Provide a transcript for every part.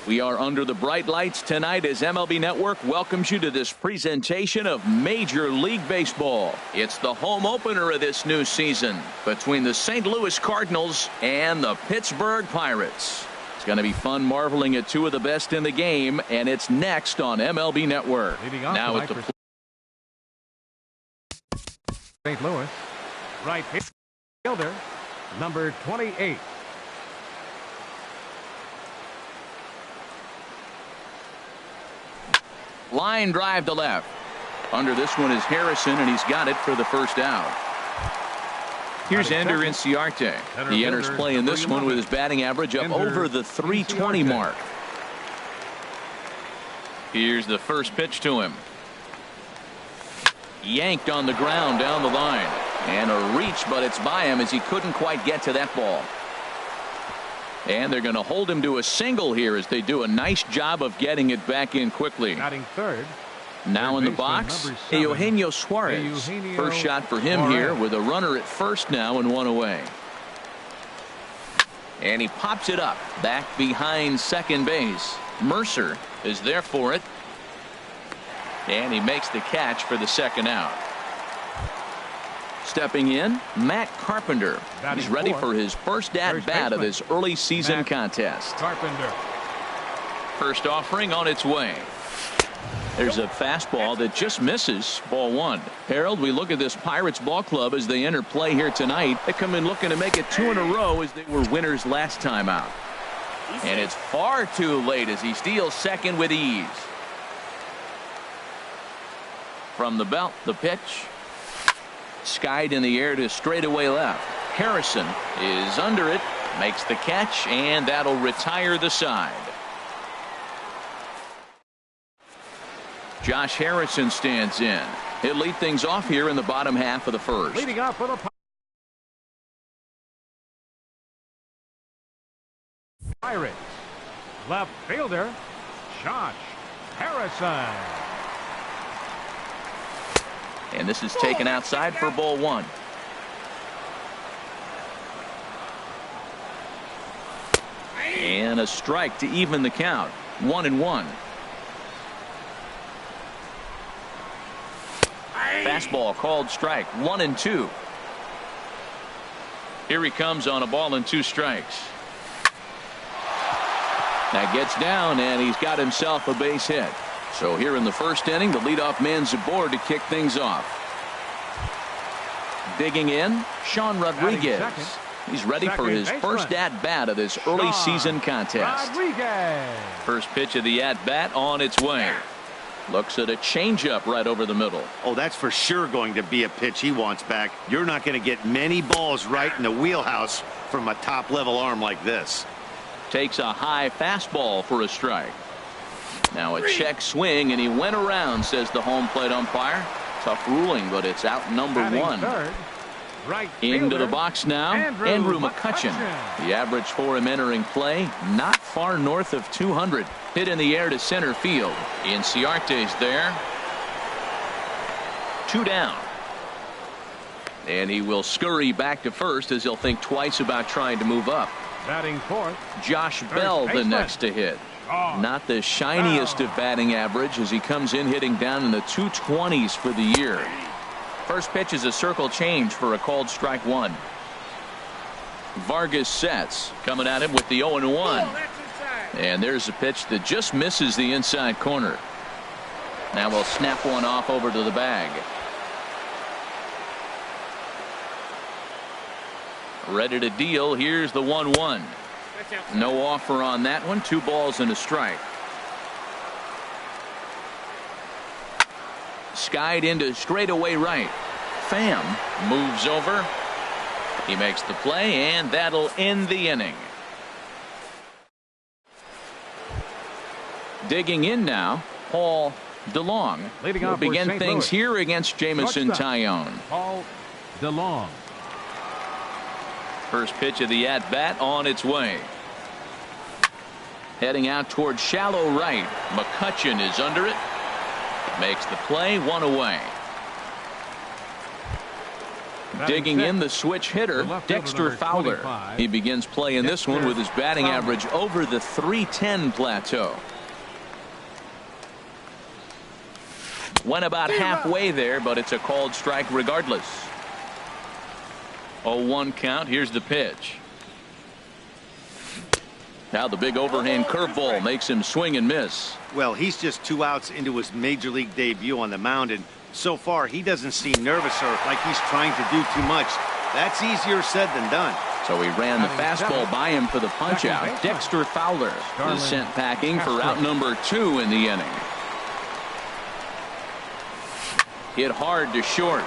We are under the bright lights tonight as MLB Network welcomes you to this presentation of Major League Baseball. It's the home opener of this new season between the St. Louis Cardinals and the Pittsburgh Pirates. It's going to be fun marveling at two of the best in the game, and it's next on MLB Network. Now at the St. Louis, right fielder, number 28. Line drive to left. Under this one is Harrison, and he's got it for the first out. Here's Ender Inciarte. He enters play in this one with his batting average up over the 320 mark. Here's the first pitch to him. Yanked on the ground down the line. And a reach, but it's by him as he couldn't quite get to that ball. And they're going to hold him to a single here as they do a nice job of getting it back in quickly. Batting third. Now in the box, Eugenio Suarez. First shot for him here with a runner at first now and one away. And he pops it up back behind second base. Mercer is there for it. And he makes the catch for the second out. Stepping in, Matt Carpenter. He's ready for his first at-bat of this early season contest. Carpenter. First offering on its way. There's a fastball that just misses. Ball one. Harold, we look at this Pirates ball club as they enter play here tonight. They come in looking to make it two in a row as they were winners last time out. And it's far too late as he steals second with ease. From the belt, the pitch. Skied in the air to straightaway left. Harrison is under it, makes the catch, and that'll retire the side. Josh Harrison stands in. He'll lead things off here in the bottom half of the first. Leading up for the Pirates, left fielder Josh Harrison. And this is taken outside for ball one. And a strike to even the count. 1-1. Fastball called strike. 1-2. Here he comes on a ball and two strikes. That gets down, and he's got himself a base hit. So here in the first inning, the leadoff man's aboard to kick things off. Digging in, Sean Rodriguez. He's ready for his first at-bat of this early season contest. First pitch of the at-bat on its way. Looks at a changeup right over the middle. Oh, that's for sure going to be a pitch he wants back. You're not going to get many balls right in the wheelhouse from a top-level arm like this. Takes a high fastball for a strike. Now a check swing, and he went around, says the home plate umpire. Tough ruling, but it's out number one. Into the box now, Andrew McCutchen. The average for him entering play, not far north of 200. Hit in the air to center field. Inciarte's there. Two down. And he will scurry back to first as he'll think twice about trying to move up. Batting fourth, Josh Bell the next to hit. Not the shiniest of batting average as he comes in hitting down in the 220s for the year. First pitch is a circle change for a called strike one. Vargas sets, coming at him with the 0-1. And there's a pitch that just misses the inside corner. Now we'll snap one off over to the bag. Ready to deal. Here's the 1-1. No offer on that one. 2 balls and a strike. Skied into straightaway right. Pham moves over. He makes the play, and that'll end the inning. Digging in now, Paul DeLong will begin things here against Jamison Tyone. Paul DeLong. First pitch of the at-bat on its way. Heading out towards shallow right. McCutchen is under it. Makes the play, 1 away. Digging in the switch hitter, Dexter Fowler. He begins play in this one with his batting average over the .310 plateau. Went about halfway there, but it's a called strike regardless. 0-1 count. Here's the pitch. Now the big overhand curveball makes him swing and miss. Well, he's just 2 outs into his major league debut on the mound, and so far he doesn't seem nervous or like he's trying to do too much. That's easier said than done. So he ran the fastball by him for the punch out. Dexter Fowler is sent packing for out number 2 in the inning. Hit hard to short.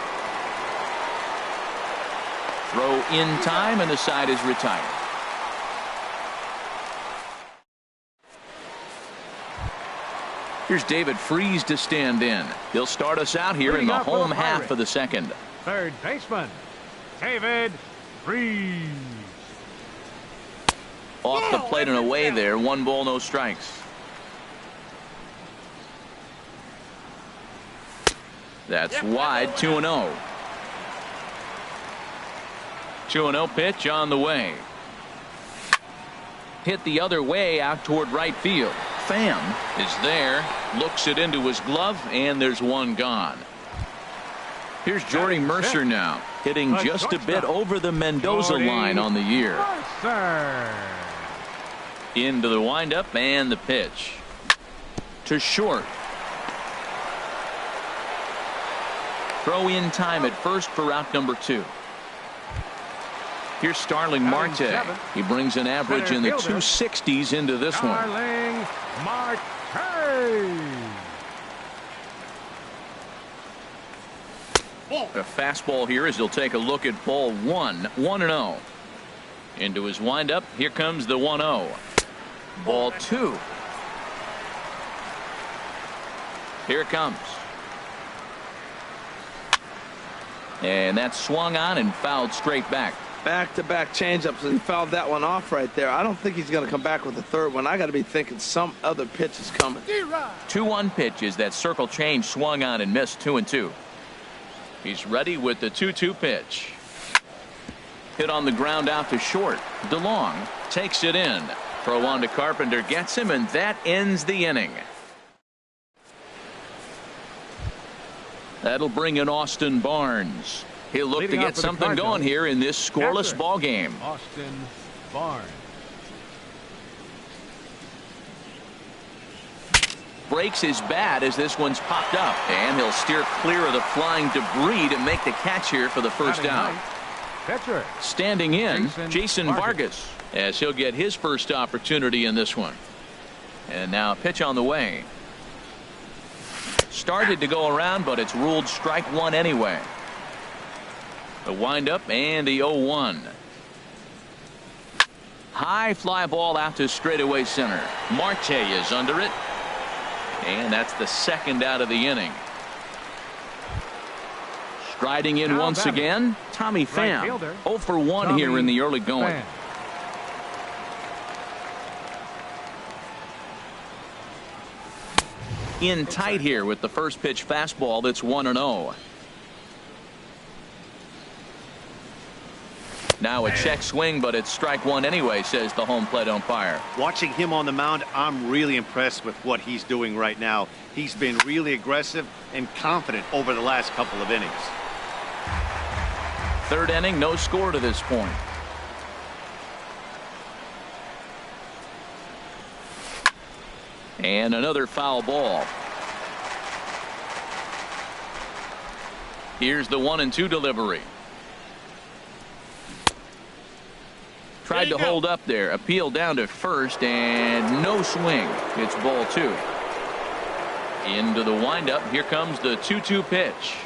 Throw in time, and the side is retired. Here's David Freese to stand in. He'll start us out here in the home half of the second. Third baseman, David Freese. Off the plate and away there. 1 ball, no strikes. That's wide. 2-0. 2-0 pitch on the way. Hit the other way out toward right field. Pham is there, looks it into his glove, and there's 1 gone. Here's Jordy Mercer now, hitting just a bit over the Mendoza line on the year. Into the windup and the pitch. To short. Throw in time at first for out number 2. Here's Starling Marte. He brings an average in the 260s into this one. Starling Marte. A fastball here as he'll take a look at ball 1. 1-0. Into his windup. Here comes the 1-0. Ball 2. Here it comes. And that's swung on and fouled straight back. Back-to-back changeups, and he fouled that one off right there. I don't think he's going to come back with the third one. I got to be thinking some other pitch is coming. 2-1 pitches. That circle change swung on and missed. 2-2. He's ready with the 2-2 pitch. Hit on the ground out to short. DeLong takes it in. Throw on to Carpenter, gets him, and that ends the inning. That'll bring in Austin Barnes. He'll look to get something going here in this scoreless ball game. Austin Barnes. Breaks his bat as this one's popped up, and he'll steer clear of the flying debris to make the catch here for the first out. Pitcher. Standing in, Jason Vargas, as he'll get his first opportunity in this one. And now a pitch on the way. Started to go around, but it's ruled strike 1 anyway. The windup and the 0-1. High fly ball out to straightaway center. Marte is under it. And that's the second out of the inning. Striding in once again, Tommy Pham. 0 for 1 here in the early going. In tight here with the first pitch fastball that's 1-0. Now a check swing, but it's strike 1 anyway, says the home plate umpire. Watching him on the mound, I'm really impressed with what he's doing right now. He's been really aggressive and confident over the last couple of innings. Third inning, no score to this point. And another foul ball. Here's the 1-2 delivery. Tried to hold up there. Appeal down to first, and no swing. It's ball 2. Into the windup. Here comes the 2-2 pitch.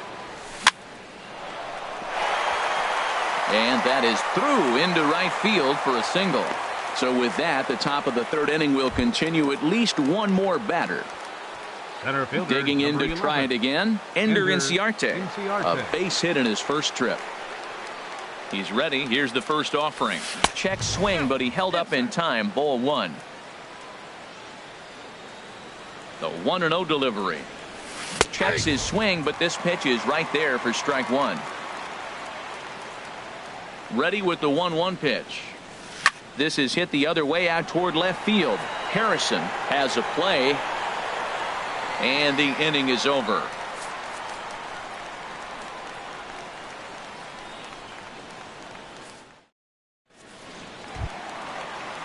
And that is through into right field for a single. So with that, the top of the third inning will continue. At least one more batter. Digging in to try it again. Ender Inciarte. A base hit in his first trip. He's ready. Here's the first offering. Check swing, but he held up in time. Ball 1. The 1-0 delivery. Checks his swing, but this pitch is right there for strike 1. Ready with the 1-1 pitch. This is hit the other way out toward left field. Harrison has a play, and the inning is over.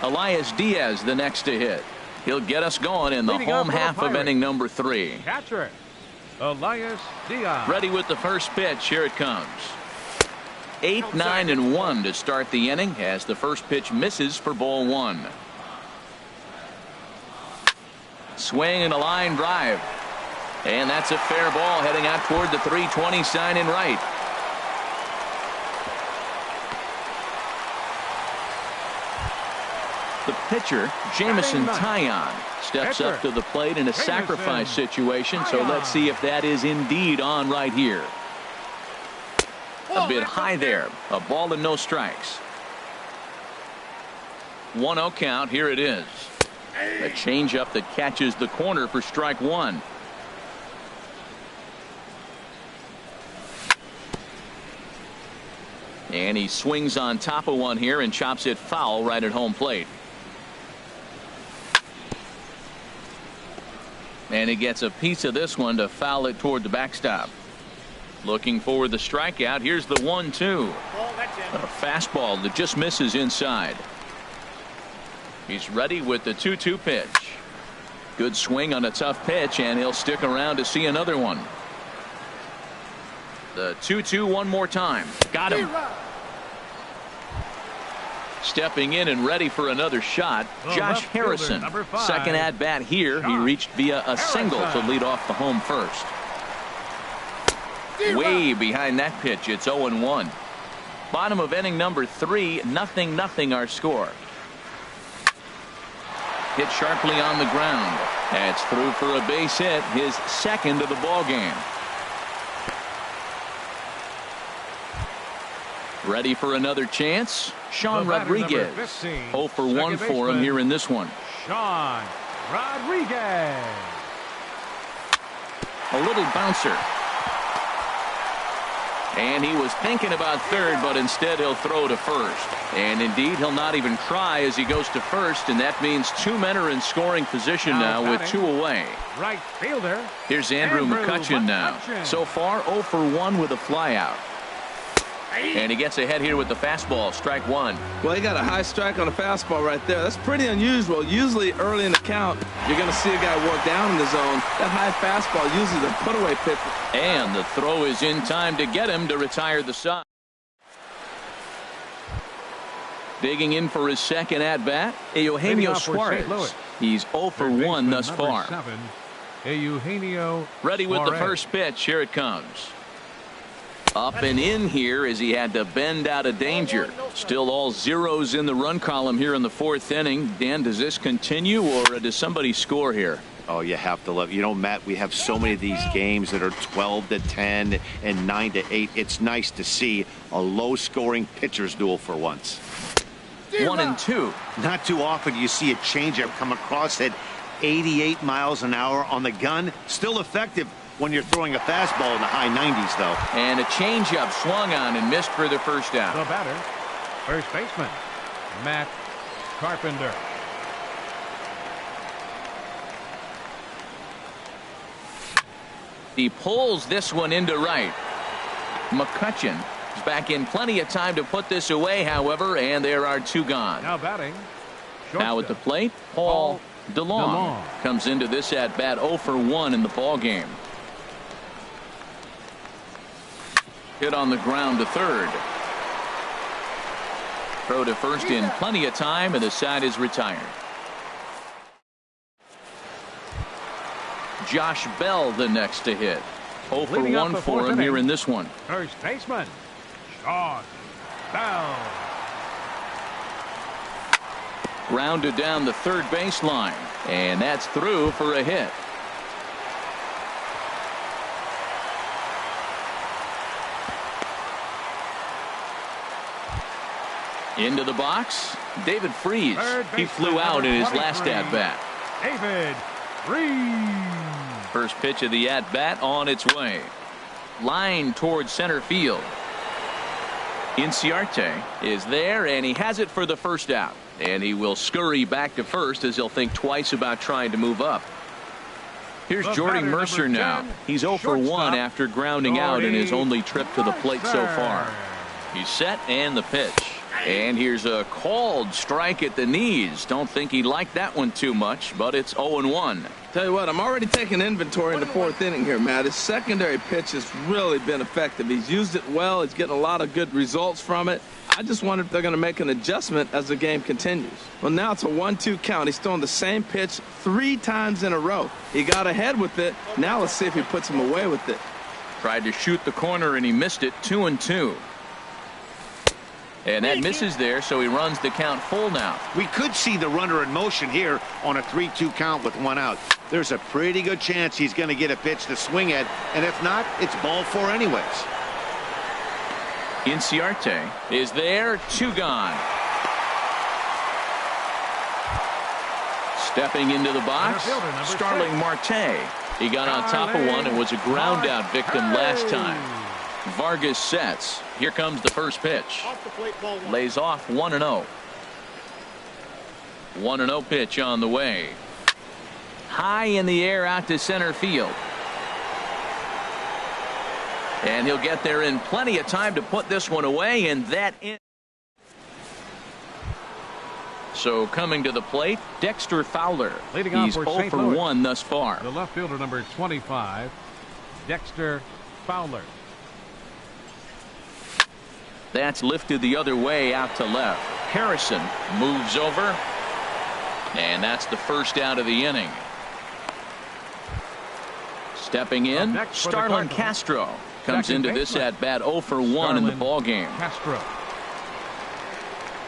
Elias Diaz the next to hit. He'll get us going in the home half of inning number 3. Catcher, Elias Diaz. Ready with the first pitch. Here it comes. 8, 9, and 1 to start the inning as the first pitch misses for ball 1. Swing and a line drive. And that's a fair ball heading out toward the 320 sign in right. The pitcher, Jamison Taillon, steps up to the plate in a sacrifice situation, so let's see if that is indeed on right here. A bit high there. A ball and no strikes. 1-0 count. Here it is. A changeup that catches the corner for strike 1. And he swings on top of one here and chops it foul right at home plate. And he gets a piece of this one to foul it toward the backstop. Looking for the strikeout. Here's the 1-2. A fastball that just misses inside. He's ready with the 2-2 pitch. Good swing on a tough pitch, and he'll stick around to see another one. The 2-2 one more time. Got him. Stepping in and ready for another shot, Josh Harrison. Second at bat here. He reached via a single to lead off the home first. Way behind that pitch. It's 0-1. Bottom of inning number 3. 0-0 our score. Hit sharply on the ground. That's through for a base hit. His second of the ball game. Ready for another chance. Sean Rodriguez. 0 for 1 for him here in this one. Sean Rodriguez. A little bouncer. And he was thinking about third, but instead he'll throw to first. And indeed, he'll not even try as he goes to first, and that means 2 men are in scoring position now with 2 away. Right fielder. Here's Andrew McCutchen now. So far 0 for 1 with a flyout. And he gets ahead here with the fastball. Strike 1. Well, he got a high strike on a fastball right there. That's pretty unusual. Usually early in the count, you're going to see a guy work down in the zone. That high fastball usually the put-away pitch. And the throw is in time to get him to retire the side. Digging in for his second at-bat, Eugenio Suarez. He's 0 for 1 thus far. Eugenio Ready with the first pitch. Here it comes. Up and in here as he had to bend out of danger. Still all zeros in the run column here in the 4th inning. Dan, does this continue, or does somebody score here? Oh, you have to love. You know, Matt, we have so many of these games that are 12-10 and 9-8. It's nice to see a low-scoring pitcher's duel for once. 1-2. Not too often do you see a changeup come across at 88 miles an hour on the gun. Still effective when you're throwing a fastball in the high 90s, though. And a changeup swung on and missed for the first out. The batter, first baseman, Matt Carpenter. He pulls this one into right. McCutchen is back in plenty of time to put this away, however, and there are 2 gone. Now batting. Now at the plate, Paul DeLong comes into this at bat 0 for 1 in the ball game. Hit on the ground to third. Throw to first in plenty of time, and the side is retired. Josh Bell the next to hit. 0 for 1 for him here in this one. First baseman, Josh Bell. Grounded down the third baseline, and that's through for a hit. Into the box, David Freese. He flew out in his last at-bat. David Freese. First pitch of the at-bat on its way. Line towards center field. Inciarte is there, and he has it for the first out. And he will scurry back to first as he'll think twice about trying to move up. Here's Jordy Mercer now. He's 0 for 1 after grounding out in his only trip to the plate so far. He's set, and the pitch. And here's a called strike at the knees. Don't think he liked that one too much, but it's 0-1. Tell you what, I'm already taking inventory in the 4th inning here, Matt. His secondary pitch has really been effective. He's used it well. He's getting a lot of good results from it. I just wonder if they're going to make an adjustment as the game continues. Well, now it's a 1-2 count. He's throwing the same pitch 3 times in a row. He got ahead with it. Now let's see if he puts him away with it. Tried to shoot the corner, and he missed it. 2-2. And that misses there, so he runs the count full now. We could see the runner in motion here on a 3-2 count with 1 out. There's a pretty good chance he's going to get a pitch to swing at, and if not, it's ball 4 anyways. Inciarte is there, 2 gone. Stepping into the box, Starling Marte. He got on top of one and was a ground out victim last time. Vargas sets. Here comes the first pitch. Lays off 1-0. 1-0 pitch on the way. High in the air out to center field. And he'll get there in plenty of time to put this one away, and that in. So coming to the plate, Dexter Fowler. He's 0 for 1 thus far. The left fielder, number 25, Dexter Fowler. That's lifted the other way out to left. Harrison moves over, and that's the first out of the inning. Stepping in, Starlin Castro comes into this at bat 0 for 1 in the ball game. Castro.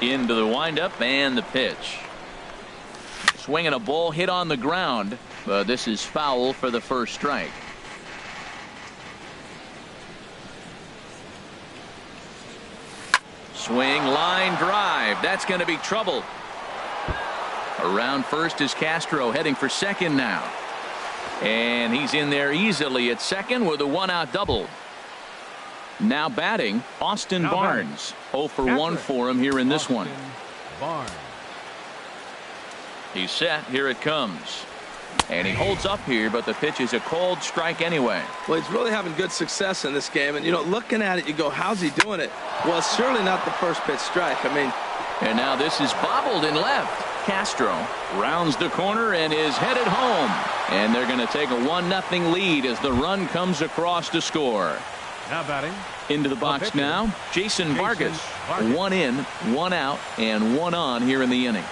Into the windup and the pitch. Swinging a ball hit on the ground, but this is foul for the first strike. Swing, line drive. That's going to be trouble. Around first is Castro, heading for second now. And he's in there easily at second with a 1-out double. Now batting, Austin Barnes. 0 for 1 for him here in this one. Barnes. He's set. Here it comes. And he holds up here, but the pitch is a called strike anyway. Well, he's really having good success in this game. And, you know, looking at it, you go, how's he doing it? Well, it's surely not the first pitch strike. I mean. And now this is bobbled in left. Castro rounds the corner and is headed home. And they're going to take a 1-0 lead as the run comes across to score. Now batting. Into the box now, Jason Vargas. 1 in, 1 out, and 1 on here in the inning.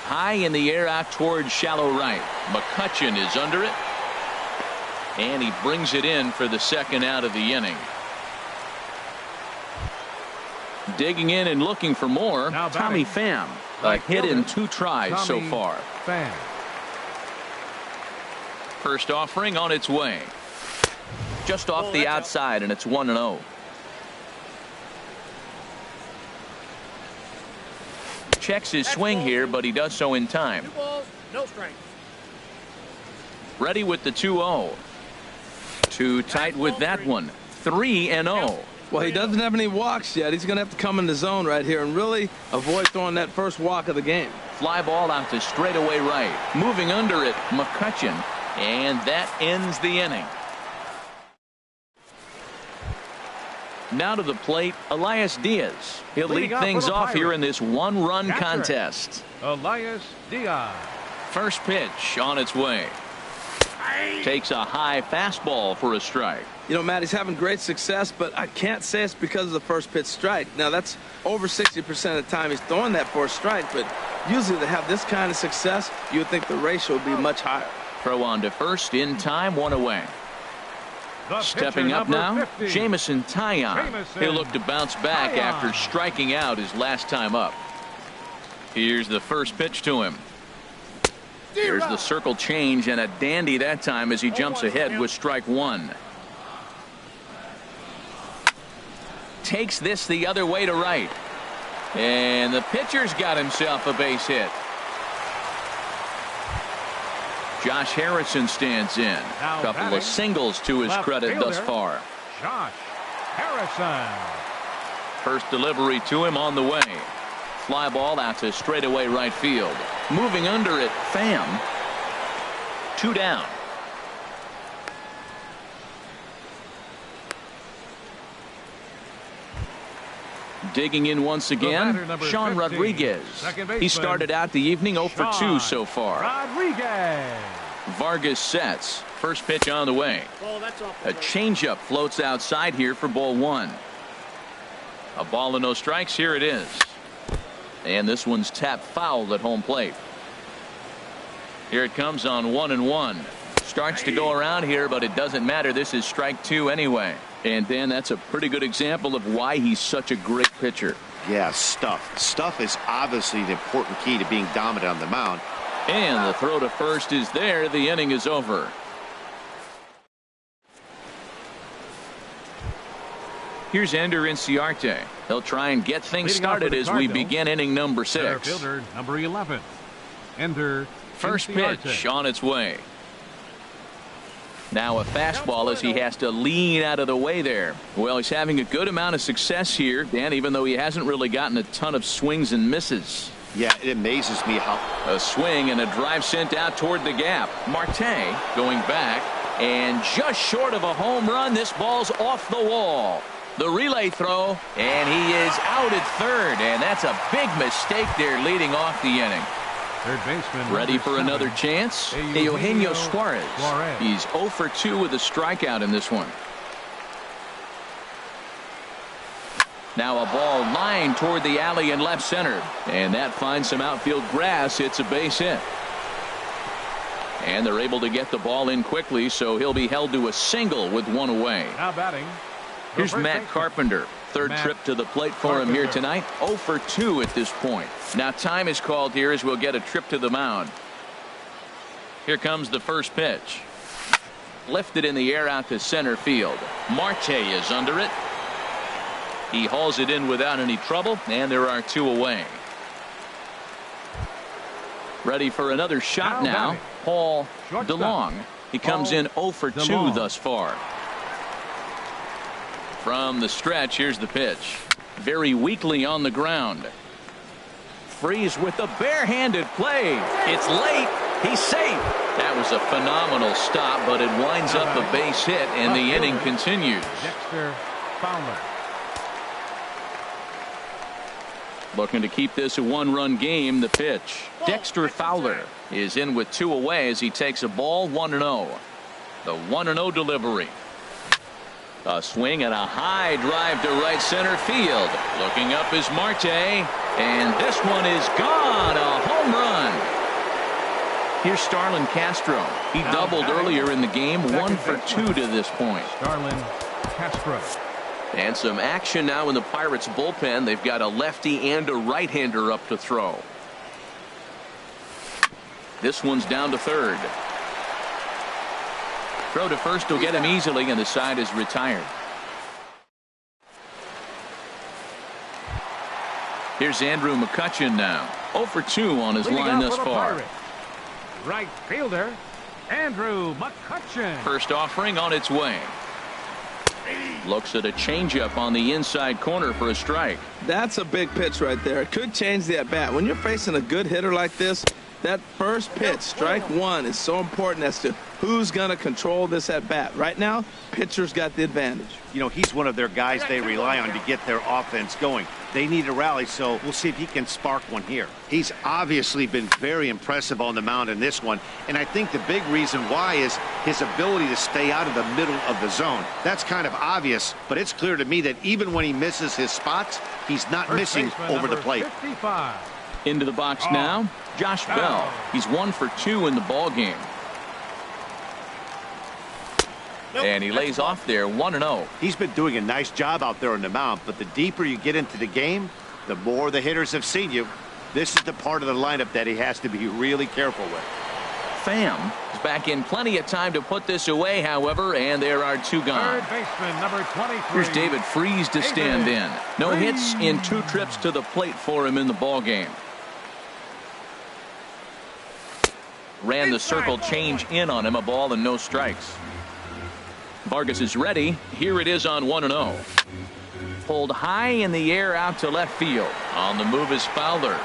High in the air out towards shallow right. McCutchen is under it. And he brings it in for the second out of the inning. Digging in and looking for more, Tommy Pham. A hit in 2 tries so far. Pham. First offering on its way. Just off the outside, and it's 1-0. Checks his swing here, but he does so in time. 2 balls, no strikes. Ready with the 2-0. Too tight with that one. 3-0. Well, he doesn't have any walks yet. He's going to have to come in the zone right here and really avoid throwing that first walk of the game. Fly ball out to straightaway right. Moving under it, McCutchen. And that ends the inning. Now to the plate, Elias Diaz. He'll lead things off here in this 1-run contest. Elias Diaz. First pitch on its way. Takes a high fastball for a strike. You know, Matt, he's having great success, but I can't say it's because of the first pitch strike. Now, that's over 60% of the time he's throwing that for a strike, but usually to have this kind of success, you would think the ratio would be much higher. Throw on to first in time, 1 away. Stepping up now, 50. Jamison Taillon. He'll look to bounce back after striking out his last time up. Here's the first pitch to him. Here's the circle change, and a dandy that time as he jumps ahead with strike 1. Takes this the other way to right. And the pitcher's got himself a base hit. Josh Harrison stands in. A couple of singles to his credit thus far. Josh Harrison. First delivery to him on the way. Fly ball out to straightaway right field. Moving under it, Pham. 2 down. Digging in once again, Sean 15, Rodriguez. He started out the evening 0 for 2 so far. Rodriguez. Vargas sets. First pitch on the way. A changeup floats outside here for ball 1. A ball and no strikes. Here it is. And this one's tapped foul at home plate. Here it comes on 1-1. Starts to go around here, but it doesn't matter. This is strike 2 anyway. And Dan, that's a pretty good example of why he's such a great pitcher. Yeah, stuff. Stuff is obviously the important key to being dominant on the mound. And the throw to first is there. The inning is over. Here's Ender Inciarte. They'll try and get things started as we begin inning number 6. Center fielder number 11. Ender First Inciarte. pitch on its way. Now a fastball as he has to lean out of the way there. Well, he's having a good amount of success here, Dan, even though he hasn't really gotten a ton of swings and misses. Yeah, it amazes me how... A swing and a drive sent out toward the gap. Marte going back, and just short of a home run, this ball's off the wall. The relay throw, and he is out at third, and that's a big mistake there leading off the inning. Third baseman Ready for another chance? Eugenio Suarez. He's 0 for 2 with a strikeout in this one. Now a ball lined toward the alley in left center, and that finds some outfield grass. It's a base hit. And they're able to get the ball in quickly, so he'll be held to a single with 1 away. Now batting. Here's Matt Carpenter. Third trip to the plate for him here tonight. 0 for 2 at this point. Now time is called here as we'll get a trip to the mound. Here comes the first pitch. Lifted in the air out to center field. Marte is under it. He hauls it in without any trouble, and there are 2 away. Ready for another shot now. Paul DeLong. He comes in 0 for 2 thus far. From the stretch, here's the pitch. Very weakly on the ground. Freeze with a barehanded play. It's late. He's safe. That was a phenomenal stop, but it winds up a base hit, and the inning continues. Dexter Fowler. Looking to keep this a 1-run game. The pitch. Dexter Fowler is in with 2 away as he takes a ball 1-0. The 1-0 delivery. A swing and a high drive to right center field. Looking up is Marte, and this one is gone. A home run. Here's Starlin Castro. He doubled earlier in the game. 1 for 2 to this point. Starlin Castro. And some action now in the Pirates bullpen. They've got a lefty and a right-hander up to throw. This one's down to third. Throw to first will get him easily, and the side is retired. Here's Andrew McCutchen now. 0 for 2 on his line thus far. Right fielder Andrew McCutchen. First offering on its way. Looks at a changeup on the inside corner for a strike. That's a big pitch right there. It could change the at-bat. When you're facing a good hitter like this, that first pitch, strike 1, is so important as to who's going to control this at-bat. Right now, pitcher's got the advantage. You know, he's one of their guys they rely on to get their offense going. They need a rally, so we'll see if he can spark one here. He's obviously been very impressive on the mound in this one, and I think the big reason why is his ability to stay out of the middle of the zone. That's kind of obvious, but it's clear to me that even when he misses his spots, he's not missing over the plate. 55. Into the box now, Josh Bell. He's 1 for 2 in the ball game. And he lays off there 1-0. He's been doing a nice job out there on the mound, but the deeper you get into the game, the more the hitters have seen you. This is the part of the lineup that he has to be really careful with. Pham is back in plenty of time to put this away, however, and there are 2 gone. Third baseman number 23. Here's David Freese to stand in. No hits in 2 trips to the plate for him in the ball game. Ran the circle change in on him, a ball and no strikes. Vargas is ready. Here it is on 1-0. Pulled high in the air out to left field. On the move is Fowler.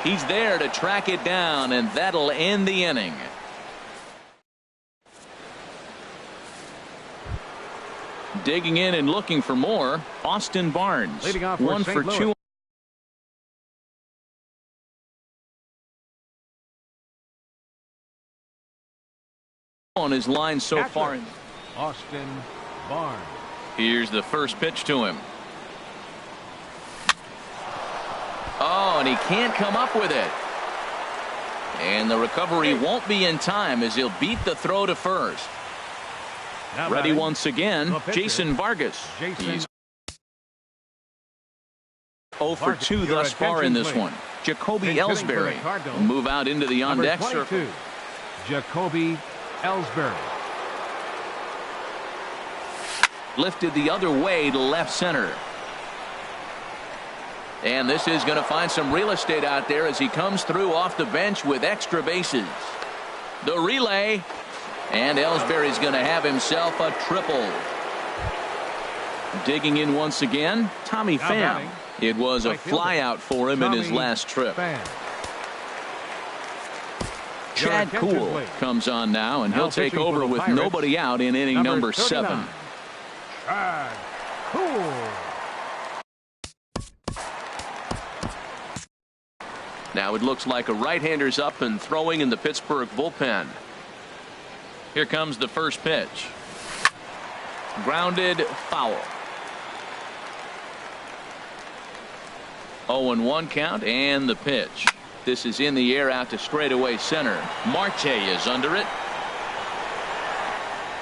He's there to track it down, and that'll end the inning. Digging in and looking for more, Austin Barnes. Leading off for 1 St. for Louis. 2 on his line so Catcher, far. Austin Barnes. Here's the first pitch to him. Oh, and he can't come up with it. And the recovery won't be in time as he'll beat the throw to first. Now Ready batting, once again, the pitcher, Jason Vargas. Jason He's 0 for Vargas, 2 your thus far in this attention, one. Jacoby And hitting for the Ellsbury Cardinals, will move out into the number on-deck circle. 22, Jacoby Ellsbury. Lifted the other way to left center. And this is going to find some real estate out there as he comes through off the bench with extra bases. The relay. And Ellsbury's going to have himself a triple. Digging in once again, Tommy Now Pham. batting, It was a right fielder, flyout for him in his Tommy last trip. Pham. Chad Your attention, Kuhl please. comes on now, and Now he'll take pitching for over the with Pirates, nobody out in inning number 7. 39, Chad Kuhl. Now it looks like a right-hander's up and throwing in the Pittsburgh bullpen. Here comes the first pitch. Grounded foul. 0-1 count and the pitch. This is in the air out to straightaway center. Marte is under it.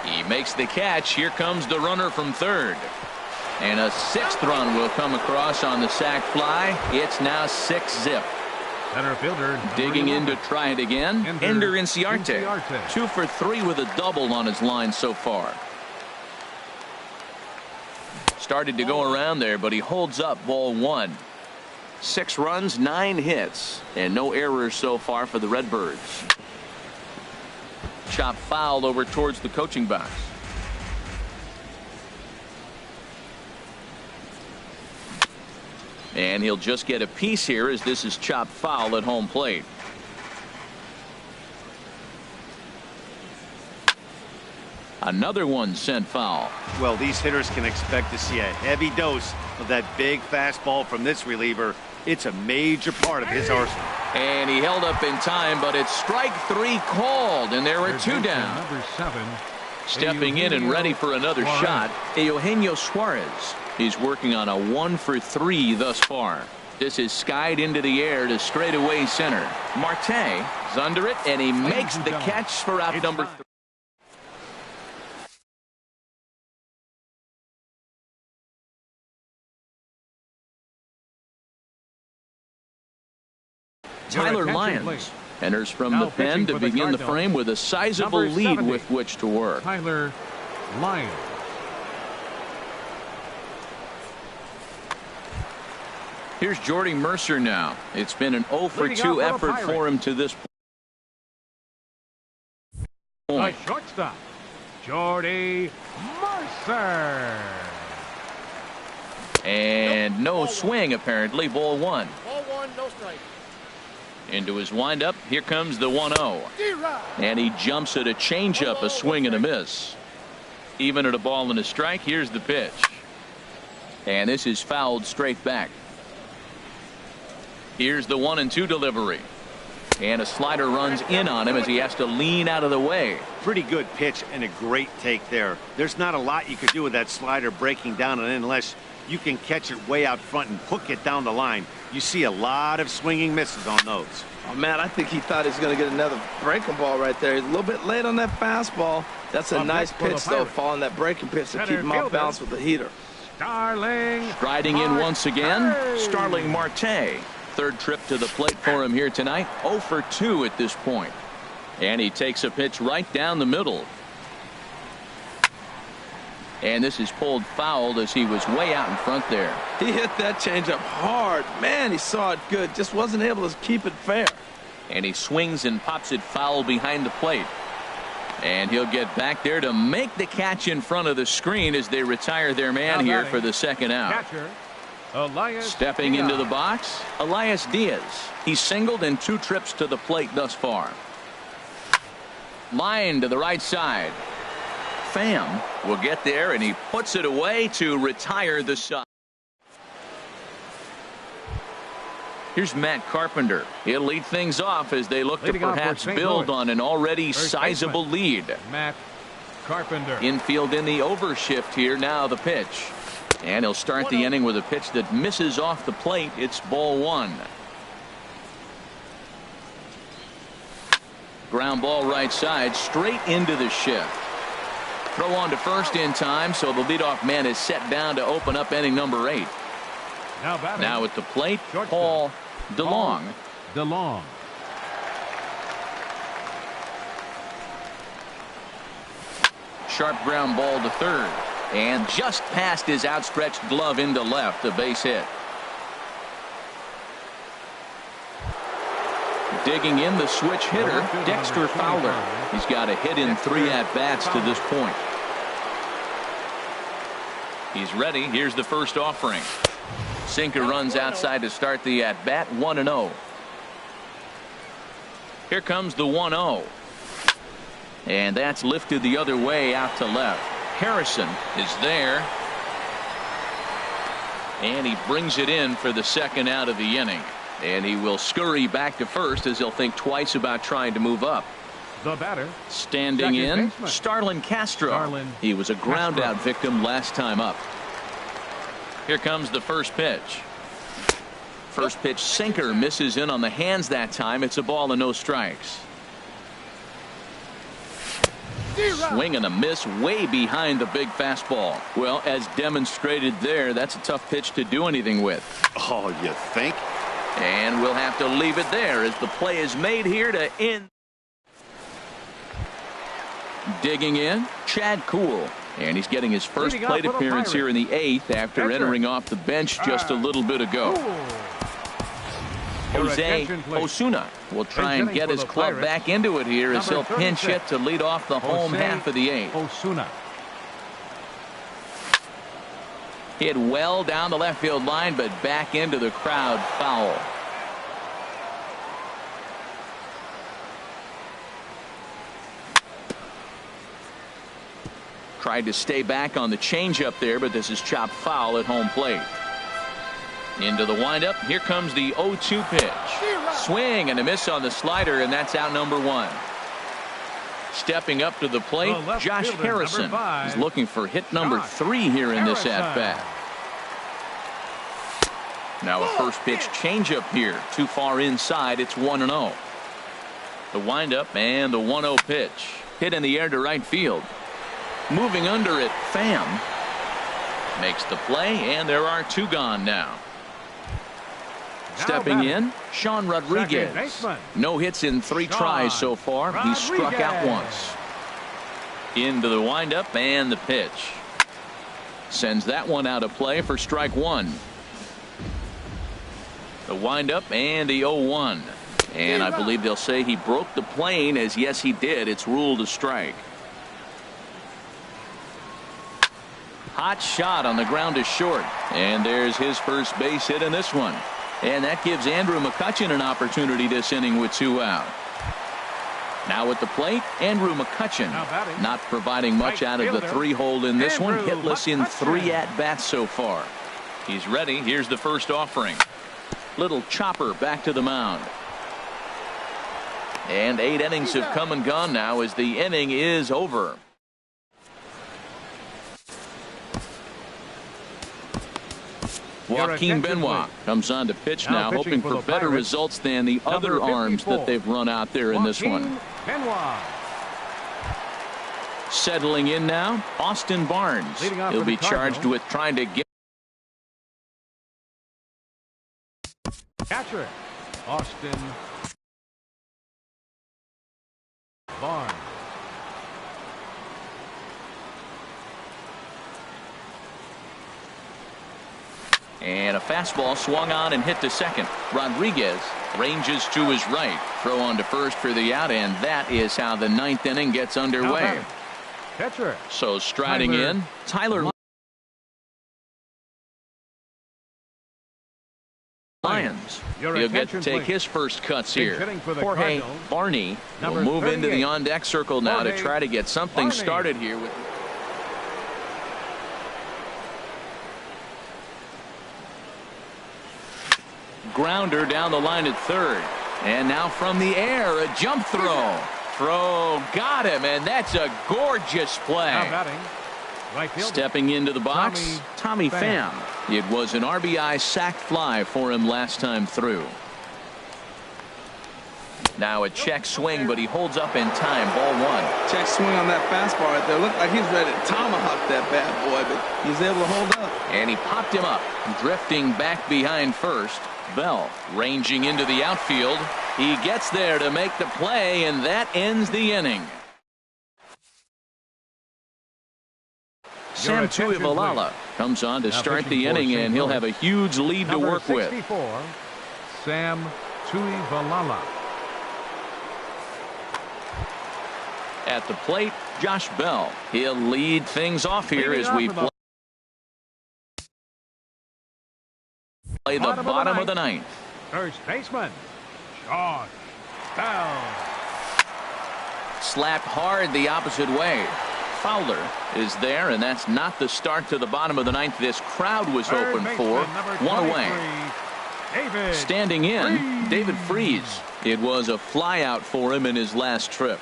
He makes the catch. Here comes the runner from third. And a 6th run will come across on the sac fly. It's now 6-zip. Center fielder Digging in to 11, try it again. Ender Inciarte. 2 for 3 with a double on his line so far. Started to go around there, but he holds up ball 1. 6 runs, 9 hits, and no errors so far for the Redbirds. Chop foul over towards the coaching box. And he'll just get a piece here as this is chopped foul at home plate. Another one sent foul. Well, these hitters can expect to see a heavy dose of that big fastball from this reliever. It's a major part of his arsenal. And he held up in time, but it's strike 3 called, and there are 2 down. Number 7. Stepping in and ready for another Suarez. shot, Eugenio Suarez. He's working on a 1 for 3 thus far. This is skied into the air to straightaway center. Marte is under it, and he makes the catch for out number 3. Tyler Lyons enters from Now the pen pitching to for the begin the Cardinals, frame with a sizable number lead 70, with which to work. Tyler Lyons. Here's Jordy Mercer now. It's been an 0 for Leading 2 off for the effort for Pirates. him to this point. The shortstop, Jordy Mercer. And no swing apparently. Ball 1. Ball 1, no strike. Into his windup. Here comes the 1-0. And he jumps at a changeup, a swing and a miss. Even at a ball and a strike. Here's the pitch. And this is fouled straight back. Here's the 1-2 delivery. And a slider runs in on him as he has to lean out of the way. Pretty good pitch and a great take there. There's not a lot you could do with that slider breaking down and in unless you can catch it way out front and hook it down the line. You see a lot of swinging misses on those. Oh, man, I think he thought he was going to get another breaking ball right there. He's a little bit late on that fastball. That's a Up nice next for the pitch, though, Pirates. following that breaking pitch to Center keep him off fielder. balance with the heater. Starling. Riding in once again, Marte. Starling Marte. Third trip to the plate for him here tonight. 0 for 2 at this point. And he takes a pitch right down the middle. And this is pulled fouled as he was way out in front there. He hit that changeup hard. Man, he saw it good. Just wasn't able to keep it fair. And he swings and pops it foul behind the plate. And he'll get back there to make the catch in front of the screen as they retire their man here for the second out. Catcher, Elias Stepping Diaz. into the box, Elias Diaz. He's singled in 2 trips to the plate thus far. Line to the right side. Pham will get there, and he puts it away to retire the side. Here's Matt Carpenter. He'll lead things off as they look Leading to off for perhaps St. build Louis. on an already First sizable baseman, lead. Matt Carpenter. Infield in the overshift here. Now the pitch. And he'll start the inning with a pitch that misses off the plate. It's ball 1. Ground ball right side, straight into the shift. Throw on to first in time, so the leadoff man is set down to open up inning number 8. Now at the plate, Paul DeLong. DeLong. Sharp ground ball to third. And just past his outstretched glove into left, a base hit. Digging in the switch hitter, Dexter Fowler. He's got a hit in 3 at-bats to this point. He's ready. Here's the first offering. Sinker runs outside to start the at-bat, 1-0. Here comes the 1-0. And that's lifted the other way out to left. Harrison is there. And he brings it in for the second out of the inning. And he will scurry back to first as he'll think twice about trying to move up. The batter. Standing in, baseman. Starlin Castro. He was a ground out victim last time up. Here comes the first pitch. First pitch sinker misses in on the hands that time. It's a ball and no strikes. Swing and a miss way behind the big fastball. Well, as demonstrated there, that's a tough pitch to do anything with. Oh, you think? And we'll have to leave it there as the play is made here to end. Digging in, Chad Kuhl. And he's getting his first plate appearance here in the 8th after entering off the bench just a little bit ago. Jose Osuna will try and get his club back into it here as he'll pinch hit to lead off the home half of the 8th. Osuna. Hit well down the left field line, but back into the crowd, foul. Tried to stay back on the changeup there, but this is chopped foul at home plate. Into the windup. Here comes the 0-2 pitch. Swing and a miss on the slider, and that's out number 1. Stepping up to the plate, Josh Harrison. He's looking for hit number 3 here in this at-bat. Now a first pitch changeup here. Too far inside. It's 1-0. The windup and the 1-0 pitch. Hit in the air to right field. Moving under it, Pham makes the play, and there are 2 gone now. Stepping in, Sean Rodriguez. No hits in 3 tries so far. He's struck out once. Into the windup and the pitch. Sends that one out of play for strike 1. The windup and the 0-1. And I believe they'll say he broke the plane, as yes he did. It's ruled a strike. Hot shot on the ground is short. And there's his first base hit in this one. And that gives Andrew McCutchen an opportunity this inning with 2 out. Now at the plate, Andrew McCutchen not providing much out of the 3-hole in this one. Hitless in 3 at-bats so far. He's ready. Here's the first offering. Little chopper back to the mound. And 8 innings have come and gone now as the inning is over. Joaquin Benoit comes on to pitch now, hoping for better results than the other arms that they've run out there in this one. Settling in now, Austin Barnes. He'll be charged with trying to get. Catcher, Austin Barnes. And a fastball swung on and hit to second. Rodriguez ranges to his right. Throw on to first for the out, and that is how the ninth inning gets underway. Catcher. So striding in, Tyler Lyons. He'll get to take his first cuts here. Jorge Barney will move into the on-deck circle now to try to get something started here with. Grounder down the line at third. And now from the air, a jump throw. Throw got him, and that's a gorgeous play. Stepping into the box, Tommy Pham. It was an RBI sac fly for him last time through. Now a check swing, but he holds up in time. Ball one. Check swing on that fastball right there. Looked like he's ready to tomahawk that bad boy, but he's able to hold up. And he popped him up, drifting back behind first. Bell ranging into the outfield. He gets there to make the play, and that ends the inning. Sam Tuivailala comes on to start the inning, and he'll have a huge lead to work with. Sam Tuivailala. At the plate, Josh Bell. He'll lead things off here as we play the bottom of the ninth. First baseman, Josh Bell. Slapped hard the opposite way. Fowler is there, and that's not the start to the bottom of the ninth this crowd was hoping for. One away. Standing in, David Freese. It was a flyout for him in his last trip.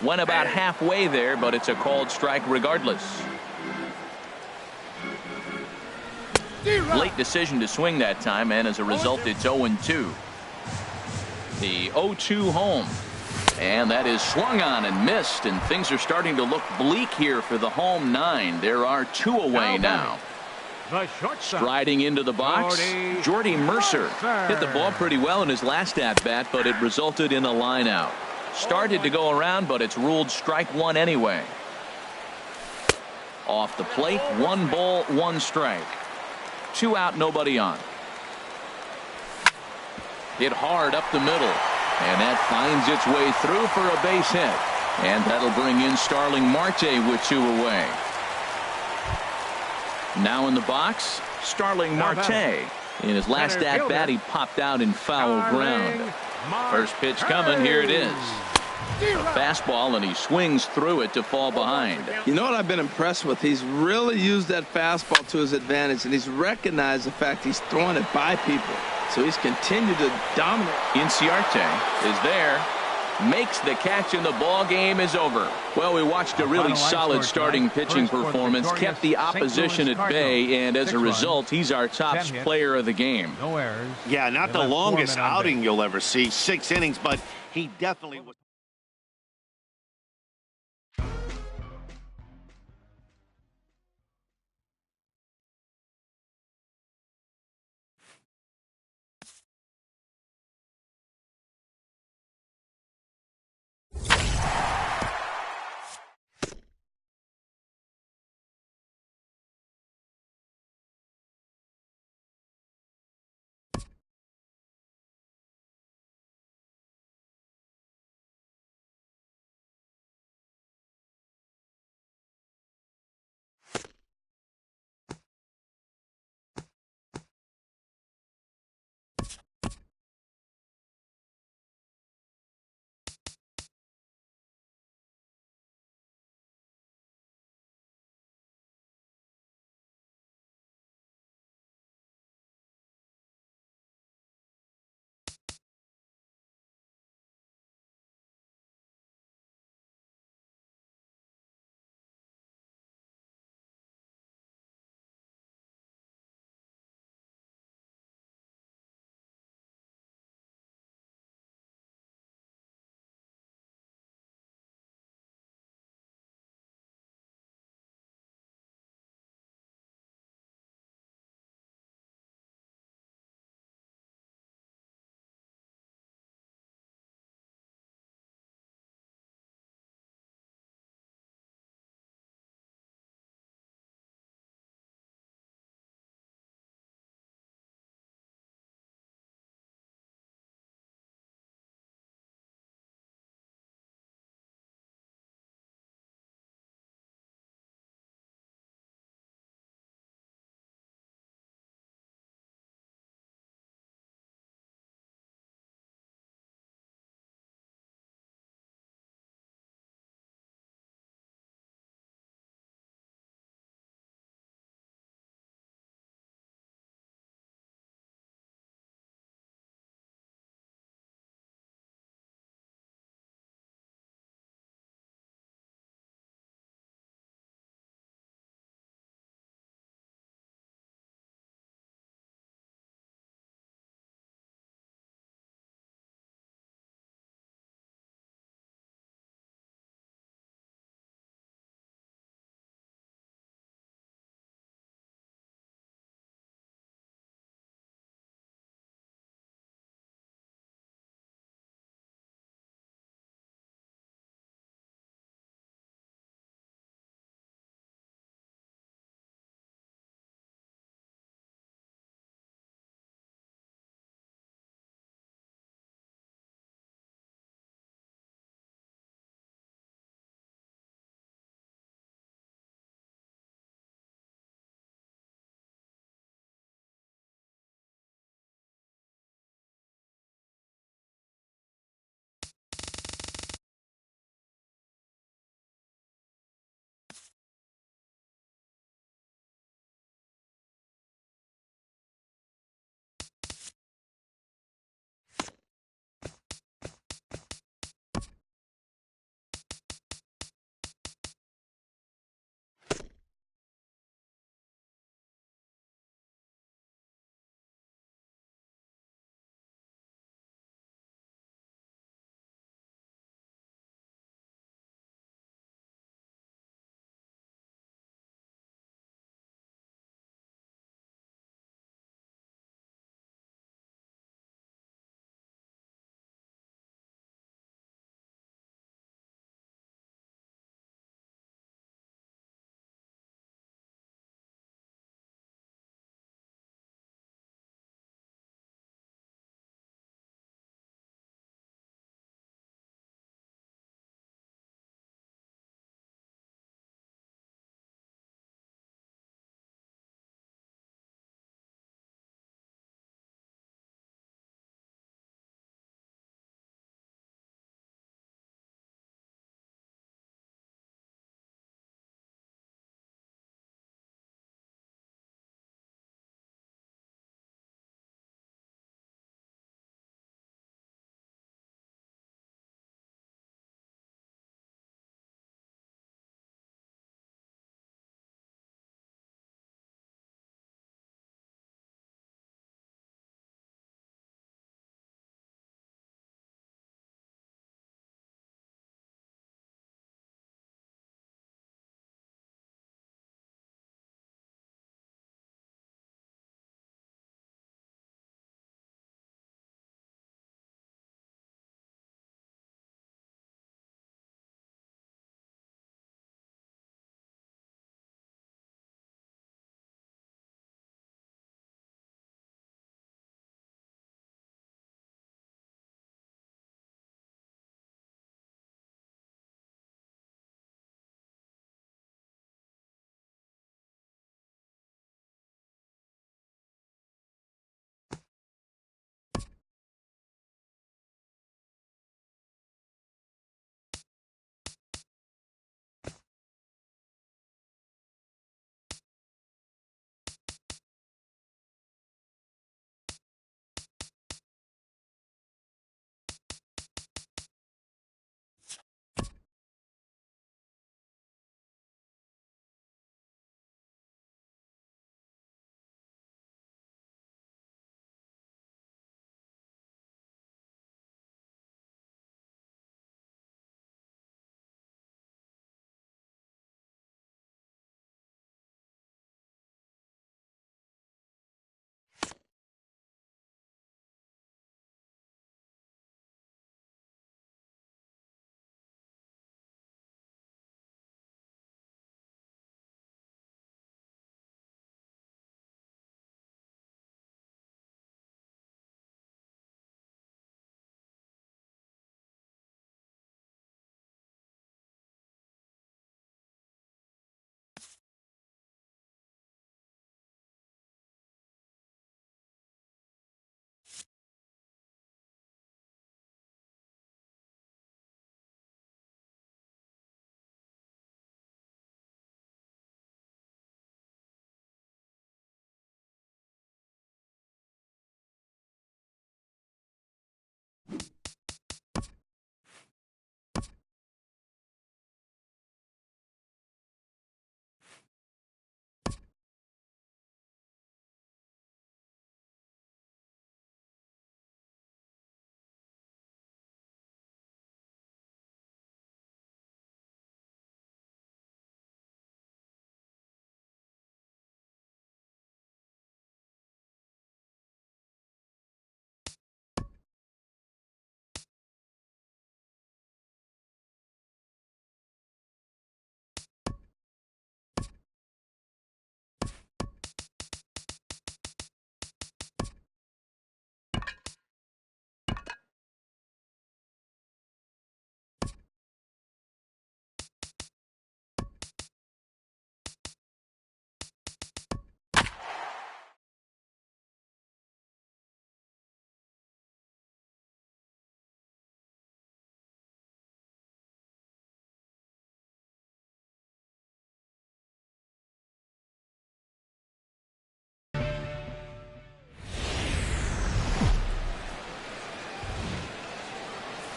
Went about halfway there, but it's a called strike regardless. Late decision to swing that time, and as a result, it's 0-2. The 0-2 home. And that is swung on and missed, and things are starting to look bleak here for the home nine. There are two away now. Striding into the box, Jordy Mercer hit the ball pretty well in his last at-bat, but it resulted in a line out. Started to go around, but it's ruled strike one anyway. Off the plate, 1 ball, 1 strike. 2 out, nobody on. Hit hard up the middle. And that finds its way through for a base hit. And that'll bring in Starling Marte with 2 away. Now in the box, Starling Marte. In his last at-bat, he popped out in foul ground. First pitch coming, here it is. A fastball, and he swings through it to fall behind. You know what I've been impressed with? He's really used that fastball to his advantage, and he's recognized the fact he's throwing it by people. So he's continued to dominate. Inciarte is there, makes the catch, and the ball game is over. Well, we watched a really solid starting pitching performance, kept the opposition at bay, and as a result, he's our top player of the game. Yeah, not the longest outing you'll ever see, 6 innings, but he definitely was.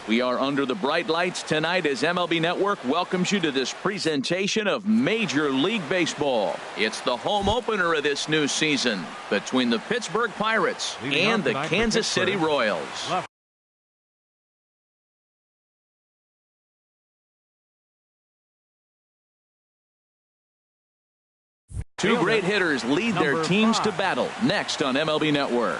We are under the bright lights tonight as MLB Network welcomes you to this presentation of Major League Baseball. It's the home opener of this new season between the Pittsburgh Pirates and the Kansas City Royals. Two great hitters lead their teams to battle next on MLB Network.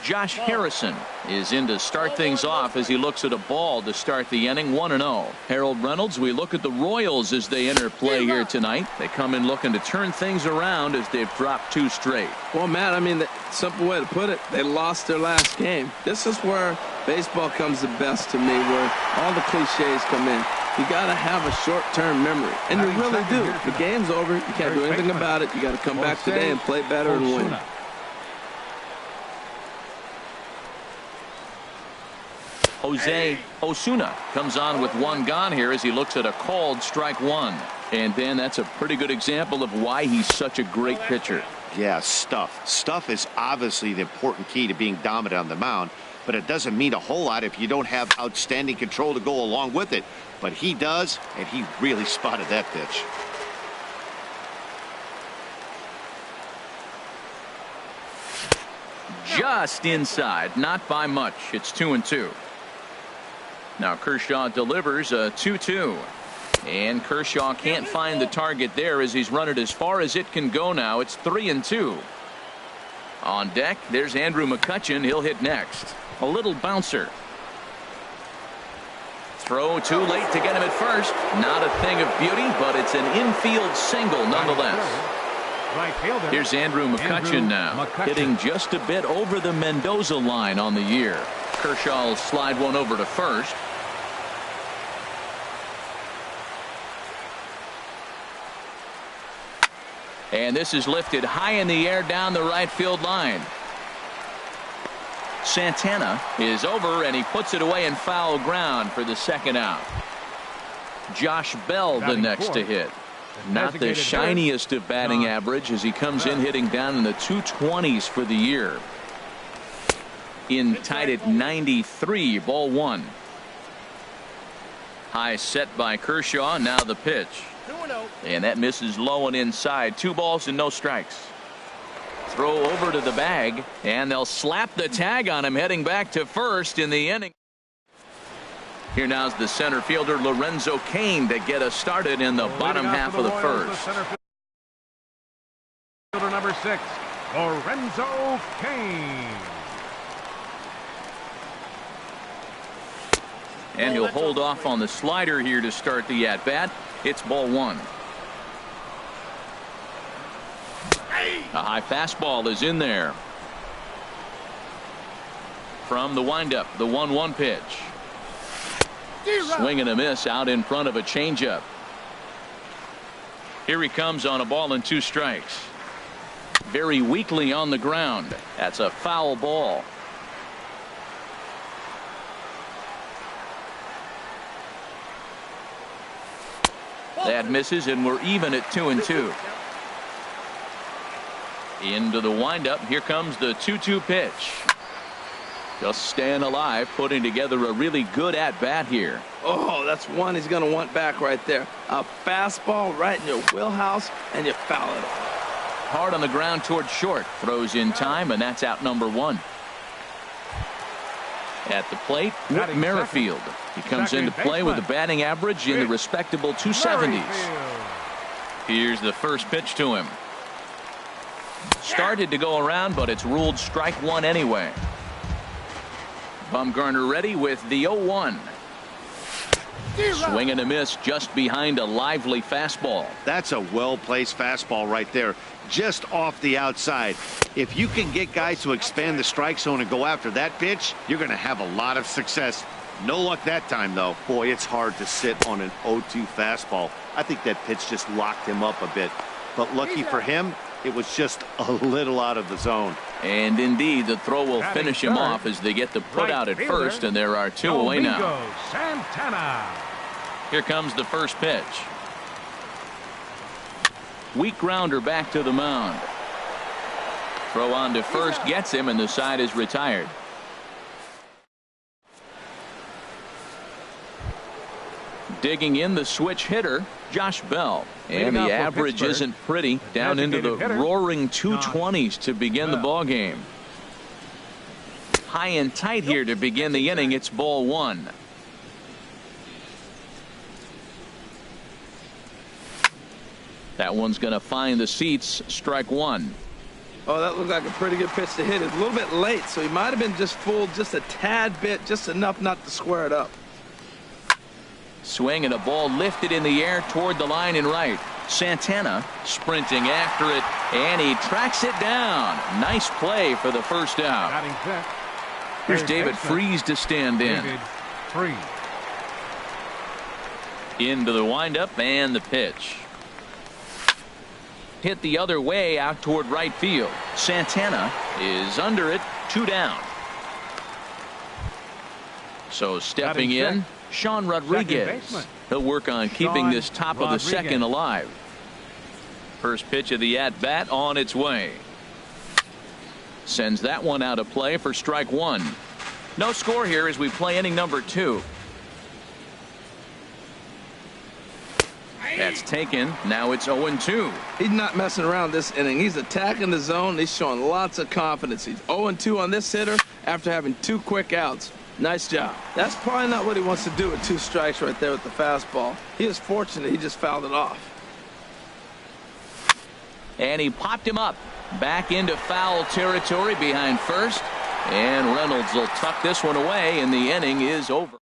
Josh Harrison is in to start things off as he looks at a ball to start the inning. 1-0. Harold Reynolds, we look at the Royals as they enter play here tonight. They come in looking to turn things around as they've dropped 2 straight. Well, Matt, I mean, the simple way to put it, they lost their last game. This is where baseball comes the best to me, where all the cliches come in. You got to have a short-term memory, and you really do. The game's over. You can't do anything about it. You got to come back today and play better and win. Jose Osuna comes on with 1 gone here as he looks at a called strike 1. And then that's a pretty good example of why he's such a great pitcher. Yeah, stuff. Stuff is obviously the important key to being dominant on the mound, but it doesn't mean a whole lot if you don't have outstanding control to go along with it. But he does, and he really spotted that pitch. Just inside, not by much. It's 2-2. Now Kershaw delivers a 2-2. And Kershaw can't find the target there as he's run it as far as it can go now. It's 3-2. On deck, there's Andrew McCutchen. He'll hit next. A little bouncer. Throw too late to get him at first. Not a thing of beauty, but it's an infield single nonetheless. Here's Andrew McCutchen now, hitting just a bit over the Mendoza line on the year. Kershaw will slide one over to first. And this is lifted high in the air down the right field line. Santana is over, and he puts it away in foul ground for the 2nd out. Josh Bell the next to hit. Not the shiniest of batting average as he comes in hitting down in the 220s for the year. In tied at 93, ball 1. High set by Kershaw. Now the pitch. And that misses low and inside. 2 balls and no strikes. Throw over to the bag, and they'll slap the tag on him heading back to first in the inning. Here now's the center fielder Lorenzo Cain to get us started in the bottom half of the first. Center fielder number 6, Lorenzo Cain. And he'll hold off on the slider here to start the at-bat. It's ball 1. A high fastball is in there. From the windup, the 1-1 pitch. Swing and a miss out in front of a changeup. Here he comes on a ball and 2 strikes. Very weakly on the ground. That's a foul ball. That misses, and we're even at 2-2. Into the windup. Here comes the 2-2 pitch. Just staying alive, putting together a really good at-bat here. Oh, that's one he's going to want back right there. A fastball right in your wheelhouse, and you foul it. Hard on the ground towards short. Throws in time, and that's out number 1. At the plate, Whit Merrifield. He comes into play with a batting average in the respectable 270s. Here's the first pitch to him. Started to go around, but it's ruled strike 1 anyway. Bumgarner ready with the 0-1. Swing and a miss just behind a lively fastball. That's a well-placed fastball right there, just off the outside. If you can get guys to expand the strike zone and go after that pitch, you're going to have a lot of success. No luck that time, though. Boy, it's hard to sit on an 0-2 fastball. I think that pitch just locked him up a bit. But lucky for him, it was just a little out of the zone. And indeed, the throw will finish him off as they get the put out at first, and there are 2 away now. Santana. Here comes the first pitch. Weak grounder back to the mound. Throw on to first gets him, and the side is retired. Digging in the switch hitter, Josh Bell. And the average isn't pretty. Down into the roaring 220s to begin the ball game. High and tight here to begin the inning. It's ball one. That one's going to find the seats. Strike one. Oh, that looked like a pretty good pitch to hit. It's a little bit late, so he might have been just fooled just a tad bit, just enough not to square it up. Swing and a ball lifted in the air toward the line and right. Santana sprinting after it, and he tracks it down. Nice play for the first out. Here's David Freese to stand in. Into the windup and the pitch. Hit the other way out toward right field. Santana is under it, 2 down. So stepping in, Sean Rodriguez. He'll work on keeping this top of the second alive. First pitch of the at-bat on its way. Sends that one out of play for strike one. No score here as we play inning number 2. That's taken. Now it's 0-2. He's not messing around this inning. He's attacking the zone. He's showing lots of confidence. He's 0-2 on this hitter after having 2 quick outs. Nice job. That's probably not what he wants to do with 2 strikes right there with the fastball. He was fortunate he just fouled it off. And he popped him up. Back into foul territory behind first. And Reynolds will tuck this one away, and the inning is over.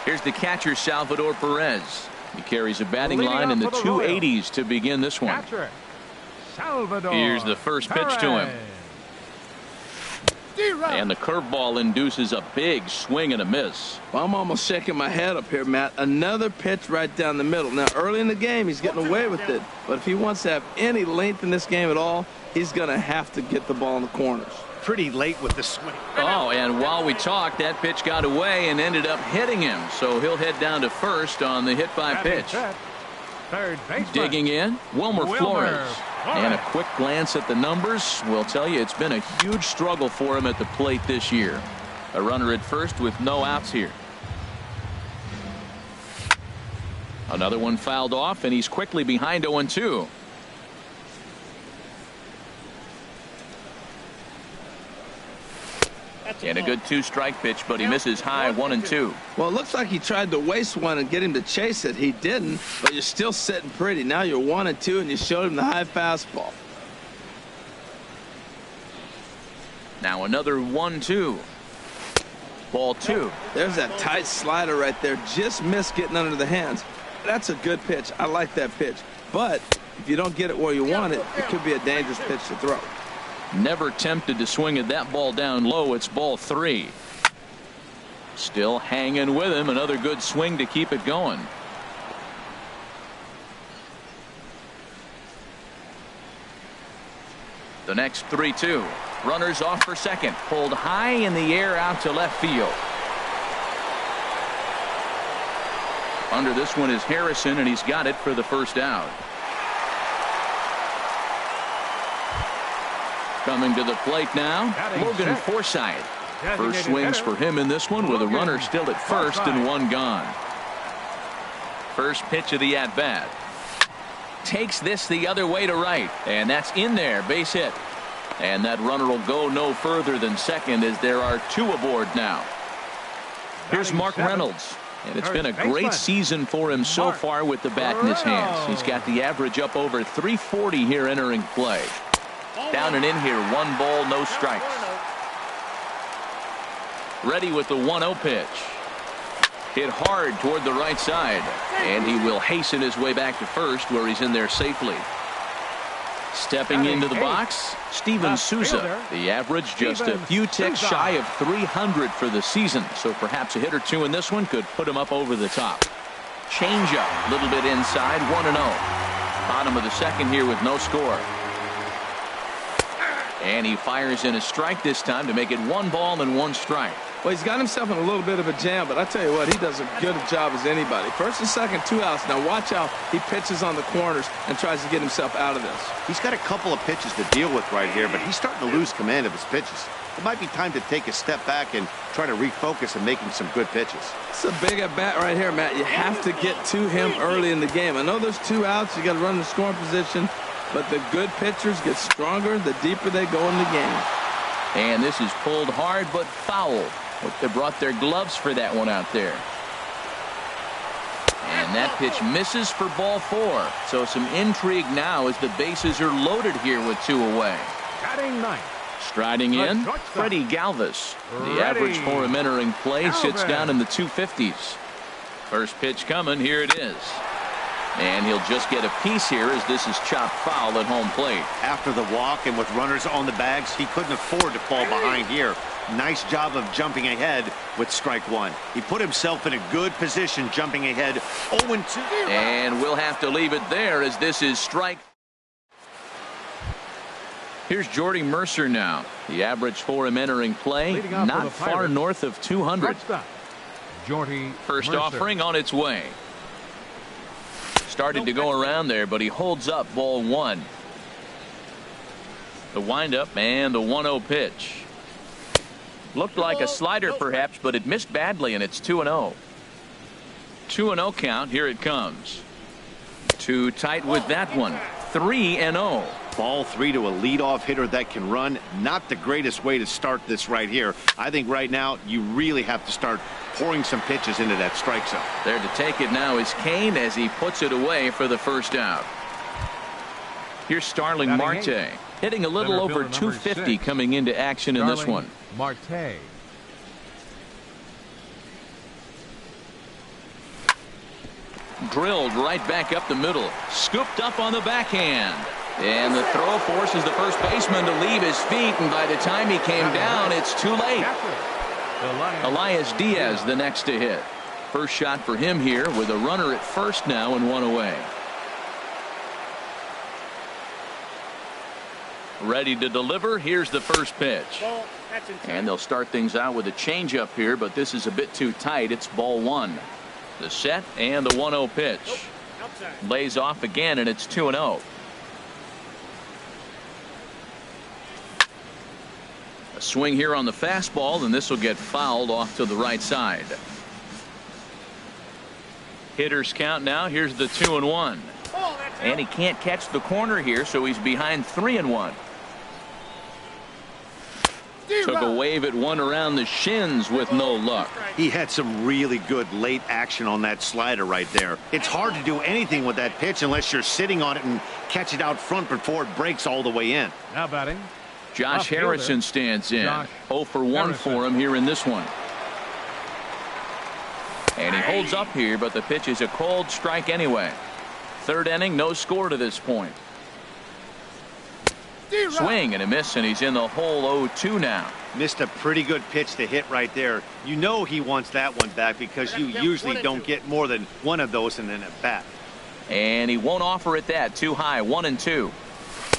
Here's the catcher, Salvador Perez. He carries a batting line in the 280s to begin this one. Here's the first pitch to him. And the curveball induces a big swing and a miss. Well, I'm almost shaking my head up here, Matt. Another pitch right down the middle. Now, early in the game, he's getting away with it. But if he wants to have any length in this game at all, he's going to have to get the ball in the corners. Pretty late with the swing. Oh, and while we talked, that pitch got away and ended up hitting him. So he'll head down to first on the hit by pitch. Digging in, Wilmer Flores. And a quick glance at the numbers will tell you it's been a huge struggle for him at the plate this year. A runner at first with no outs here. Another one fouled off, and he's quickly behind 0-2. And a good 2-strike pitch, but he misses high 1-2. Well, it looks like he tried to waste one and get him to chase it. He didn't, but you're still sitting pretty. Now you're 1-2, and you showed him the high fastball. Now another 1-2. Ball 2. There's that tight slider right there. Just missed getting under the hands. That's a good pitch. I like that pitch. But if you don't get it where you want it, it could be a dangerous pitch to throw. Never tempted to swing at that ball down low. It's ball 3. Still hanging with him. Another good swing to keep it going. The next 3-2. Runners off for second. Pulled high in the air out to left field. Under this one is Harrison, and he's got it for the first out. Coming to the plate now, Logan Forsythe. First swings for him in this one with a runner still at first and one gone. First pitch of the at-bat. Takes this the other way to right, and that's in there, base hit. And that runner will go no further than second as there are 2 aboard now. Here's Mark Reynolds. And it's been a great season for him so far with the bat in his hands. He's got the average up over 340 here entering play. Down and in here, 1 ball, no strikes. Ready with the 1-0 pitch. Hit hard toward the right side, and he will hasten his way back to first where he's in there safely. Stepping into the box, Steven Souza. The average just a few ticks shy of 300 for the season, so perhaps a hit or 2 in this one could put him up over the top. Changeup, a little bit inside, 1-0. Bottom of the second here with no score. And he fires in a strike this time to make it 1 ball and 1 strike. Well, he's got himself in a little bit of a jam, but I tell you what, he does a good job as anybody. First and second, 2 outs. Now watch how he pitches on the corners and tries to get himself out of this. He's got a couple of pitches to deal with right here, but he's starting to lose command of his pitches. It might be time to take a step back and try to refocus on making some good pitches. It's a big at-bat right here, Matt. You have to get to him early in the game. I know there's 2 outs. You got to run in the scoring position, but the good pitchers get stronger the deeper they go in the game. And this is pulled hard but foul. Hope they brought their gloves for that one out there. And that pitch misses for ball 4. So some intrigue now as the bases are loaded here with 2 away. Batting ninth. Striding in, Freddie Galvis. The average for him entering play sits down in the 250s. First pitch coming. Here it is. And he'll just get a piece here as this is chopped foul at home plate. After the walk and with runners on the bags, he couldn't afford to fall behind here. Nice job of jumping ahead with strike 1. He put himself in a good position jumping ahead 0-2. And we'll have to leave it there as this is strike. Here's Jordy Mercer now. The average for him entering play not far north of 200. Jordy First Mercer. offering on its way. Started to go around there, but he holds up ball 1. The windup and the 1-0 pitch. Looked like a slider perhaps, but it missed badly, and it's 2-0. 2-0 count. Here it comes. Too tight with that one. 3-0. Ball 3 to a leadoff hitter that can run. Not the greatest way to start this right here. I think right now you really have to start pouring some pitches into that strike zone. There to take it now is Kane as he puts it away for the first out. Here's Starling Marte, hitting a little over 250 coming into action in this one. Marte. Drilled right back up the middle. Scooped up on the backhand. And the throw forces the first baseman to leave his feet, and by the time he came down, it's too late. Elias Diaz the next to hit. First shot for him here with a runner at first now and 1 away. Ready to deliver. Here's the first pitch. And they'll start things out with a changeup here, but this is a bit too tight. It's ball 1. The set and the 1-0 pitch. Lays off again, and it's 2-0. A swing here on the fastball, and this will get fouled off to the right side. Hitters count now. Here's the 2-1. And he can't catch the corner here, so he's behind 3-1. Took a wave at one around the shins with no luck. He had some really good late action on that slider right there. It's hard to do anything with that pitch unless you're sitting on it and catch it out front before it breaks all the way in. Now batting, Josh Harrison stands in. 0 for 1 for him here in this one. And he holds up here, but the pitch is a cold strike anyway. Third inning, no score to this point. Swing and a miss, and he's in the hole 0-2 now. Missed a pretty good pitch to hit right there. You know he wants that one back because you usually don't get more than one of those in an at-bat. And he won't offer it that. Too high. 1-2.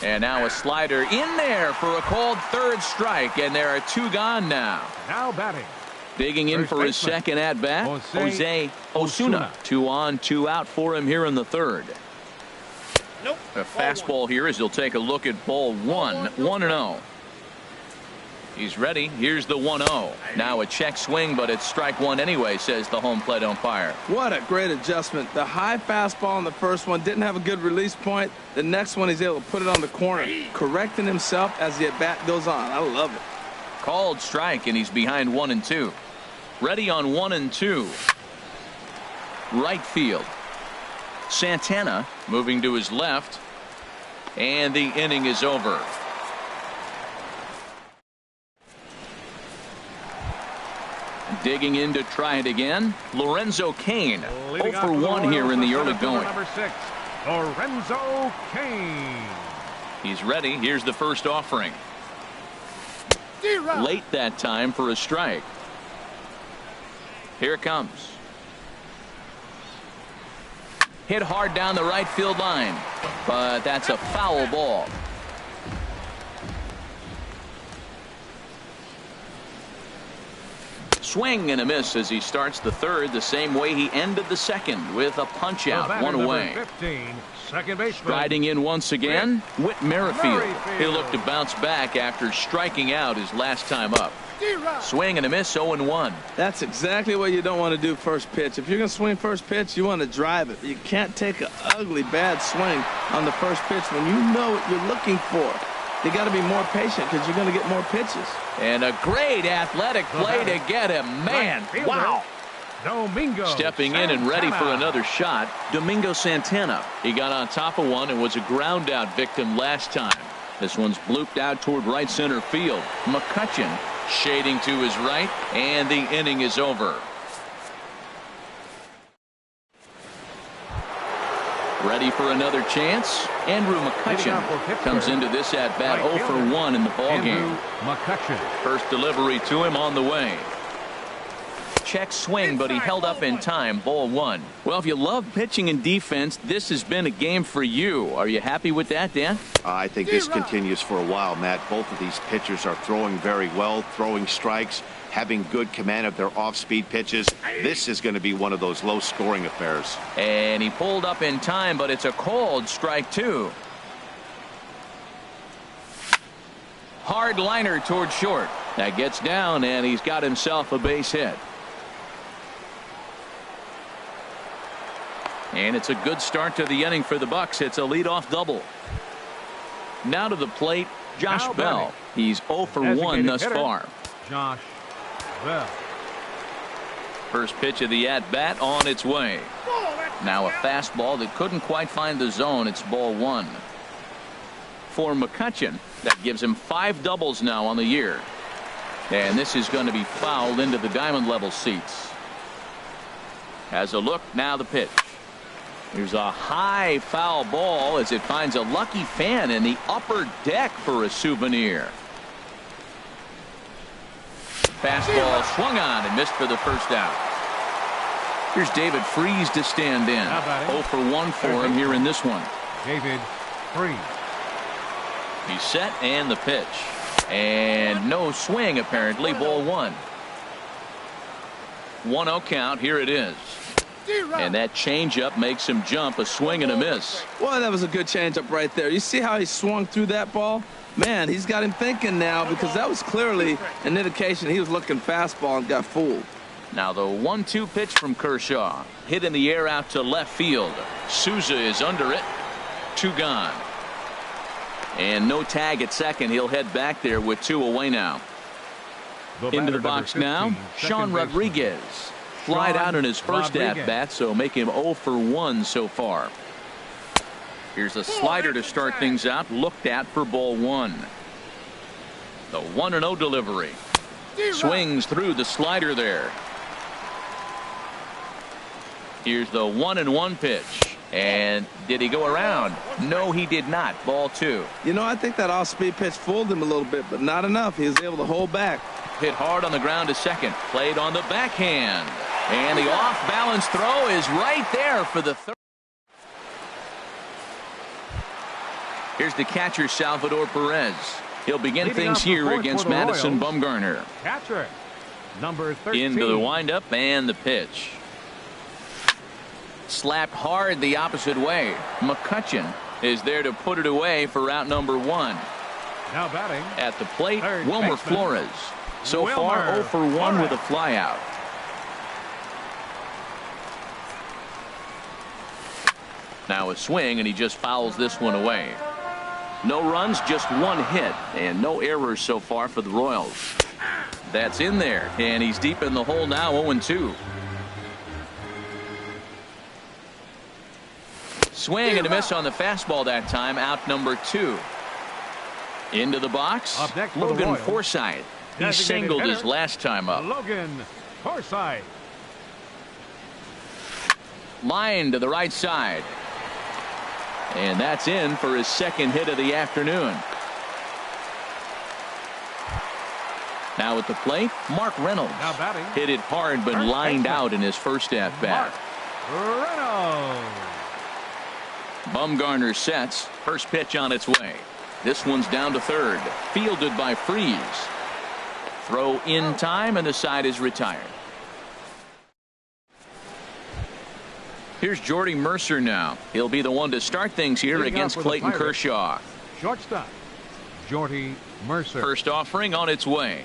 And now a slider in there for a called third strike, and there are 2 gone now. now batting. Digging in for his second at-bat, Jose Osuna. 2 on, 2 out for him here in the third. A fastball here as he'll take a look at ball 1. 1-0. He's ready. Here's the 1-0. Now a check swing, but it's strike 1 anyway, says the home plate umpire. What a great adjustment. The high fastball in the first one didn't have a good release point. The next one he's able to put it on the corner, correcting himself as the at-bat goes on. I love it. Called strike, and he's behind 1-2. Ready on 1-2. Right field. Santana moving to his left, and the inning is over. Digging in to try it again, Lorenzo Cain. 0 for 1 here in the early going. Number 6, Lorenzo Cain. He's ready. Here's the first offering. Late that time for a strike. Here it comes. Hit hard down the right field line, but that's a foul ball. swing and a miss as he starts the third the same way he ended the second, with a punch out, one away. 15, second baseman. Striding in once again, Whit Merrifield. He'll look to bounce back after striking out his last time up. Swing and a miss, 0-1. That's exactly what you don't want to do first pitch. If you're going to swing first pitch, you want to drive it. You can't take an ugly, bad swing on the first pitch when you know what you're looking for. You got to be more patient because you're going to get more pitches. And a great athletic play to get him. Man, wow. Domingo Stepping in and ready for another shot, Domingo Santana. He got on top of one and was a ground out victim last time. This one's blooped out toward right center field. McCutchen shading to his right, and the inning is over. Ready for another chance? Andrew McCutchen comes into this at bat 0 for 1 in the ballgame. First delivery to him on the way. Check swing, but he held up in time. Ball 1. Well, if you love pitching and defense, this has been a game for you. Are you happy with that, Dan? I think this continues for a while, Matt. Both of these pitchers are throwing very well, throwing strikes, having good command of their off-speed pitches. This is going to be one of those low-scoring affairs. And he pulled up in time, but it's a cold strike, too. Hard liner toward short. That gets down, and he's got himself a base hit. And it's a good start to the inning for the Bucks. It's a leadoff double. Now to the plate, Josh Bell. He's 0 for 1 thus far. Josh Bell. First pitch of the at-bat on its way. Now a fastball that couldn't quite find the zone. It's ball 1. For McCutchen, that gives him 5 doubles now on the year. And this is going to be fouled into the diamond level seats. Has a look, now the pitch. Here's a high foul ball as it finds a lucky fan in the upper deck for a souvenir. Fastball swung on and missed for the first out. Here's David Freese to stand in. 0 for 1 for him here in this one. David Freese. He's set and the pitch. And no swing apparently. Ball 1. 1-0 count. Here it is. And that changeup makes him jump. A swing and a miss. Well, that was a good changeup right there. You see how he swung through that ball? Man, he's got him thinking now because that was clearly an indication he was looking fastball and got fooled. Now the 1-2 pitch from Kershaw. Hit in the air out to left field. Souza is under it. 2 gone. And no tag at second. He'll head back there with 2 away now. Into the box now, Sean Rodriguez. Flied out in his first at-bat, so make him 0 for 1 so far. Here's a slider to start things out, looked at for ball 1. The 1-0 delivery. Swings through the slider there. Here's the 1-1 pitch. And did he go around? No, he did not. Ball 2. You know, I think that off-speed pitch fooled him a little bit, but not enough. He was able to hold back. Hit hard on the ground to second. Played on the backhand. And the off-balance throw is right there for the third. Here's the catcher, Salvador Perez. He'll begin things here against Madison Bumgarner. Catcher, number 13. Into the windup and the pitch. Slapped hard the opposite way. McCutchen is there to put it away for out number 1. Now batting at the plate, Wilmer baseman, Flores. So far 0 for 1 with a flyout. Now a swing, and he just fouls this one away. No runs, just 1 hit, and no errors so far for the Royals. That's in there, and he's deep in the hole now, 0-2. Swing and a miss on the fastball that time, out number 2. Into the box, Logan Forsythe. He singled his last time up. Logan Forsythe. Line to the right side. And that's in for his second hit of the afternoon. Now at the plate, Mark Reynolds. Hit it hard but lined out in his first at-bat. Reynolds. Bumgarner sets. First pitch on its way. This one's down to third. Fielded by Freese. Throw in time, and the side is retired. Here's Jordy Mercer now. He'll be the one to start things here against Clayton Kershaw. Shortstop, Jordy Mercer. First offering on its way.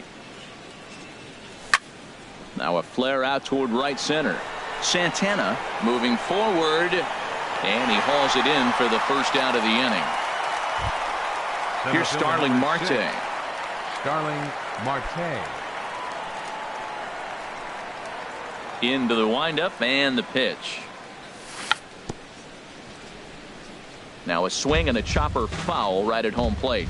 Now a flare out toward right center. Santana moving forward, and he hauls it in for the first out of the inning. Here's Starling Marte. Starling Marte. Into the windup and the pitch. Now a swing and a chopper foul right at home plate.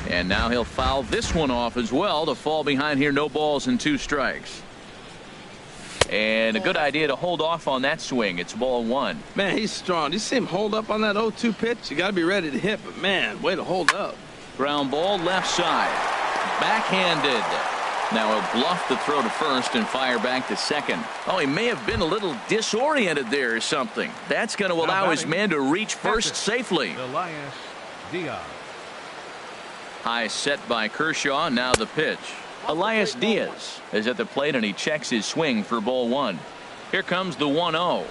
And now he'll foul this one off as well to fall behind here. No balls and 2 strikes. And a good idea to hold off on that swing. It's ball 1. Man, he's strong. You see him hold up on that 0-2 pitch? You got to be ready to hit, but man, way to hold up. Ground ball left side. Backhanded. Now he'll bluff the throw to first and fire back to second. Oh, he may have been a little disoriented there or something. That's going to allow his man to reach first safely. Elias Diaz. High set by Kershaw. Now the pitch. Elias Diaz is at the plate, and he checks his swing for ball 1. Here comes the 1-0.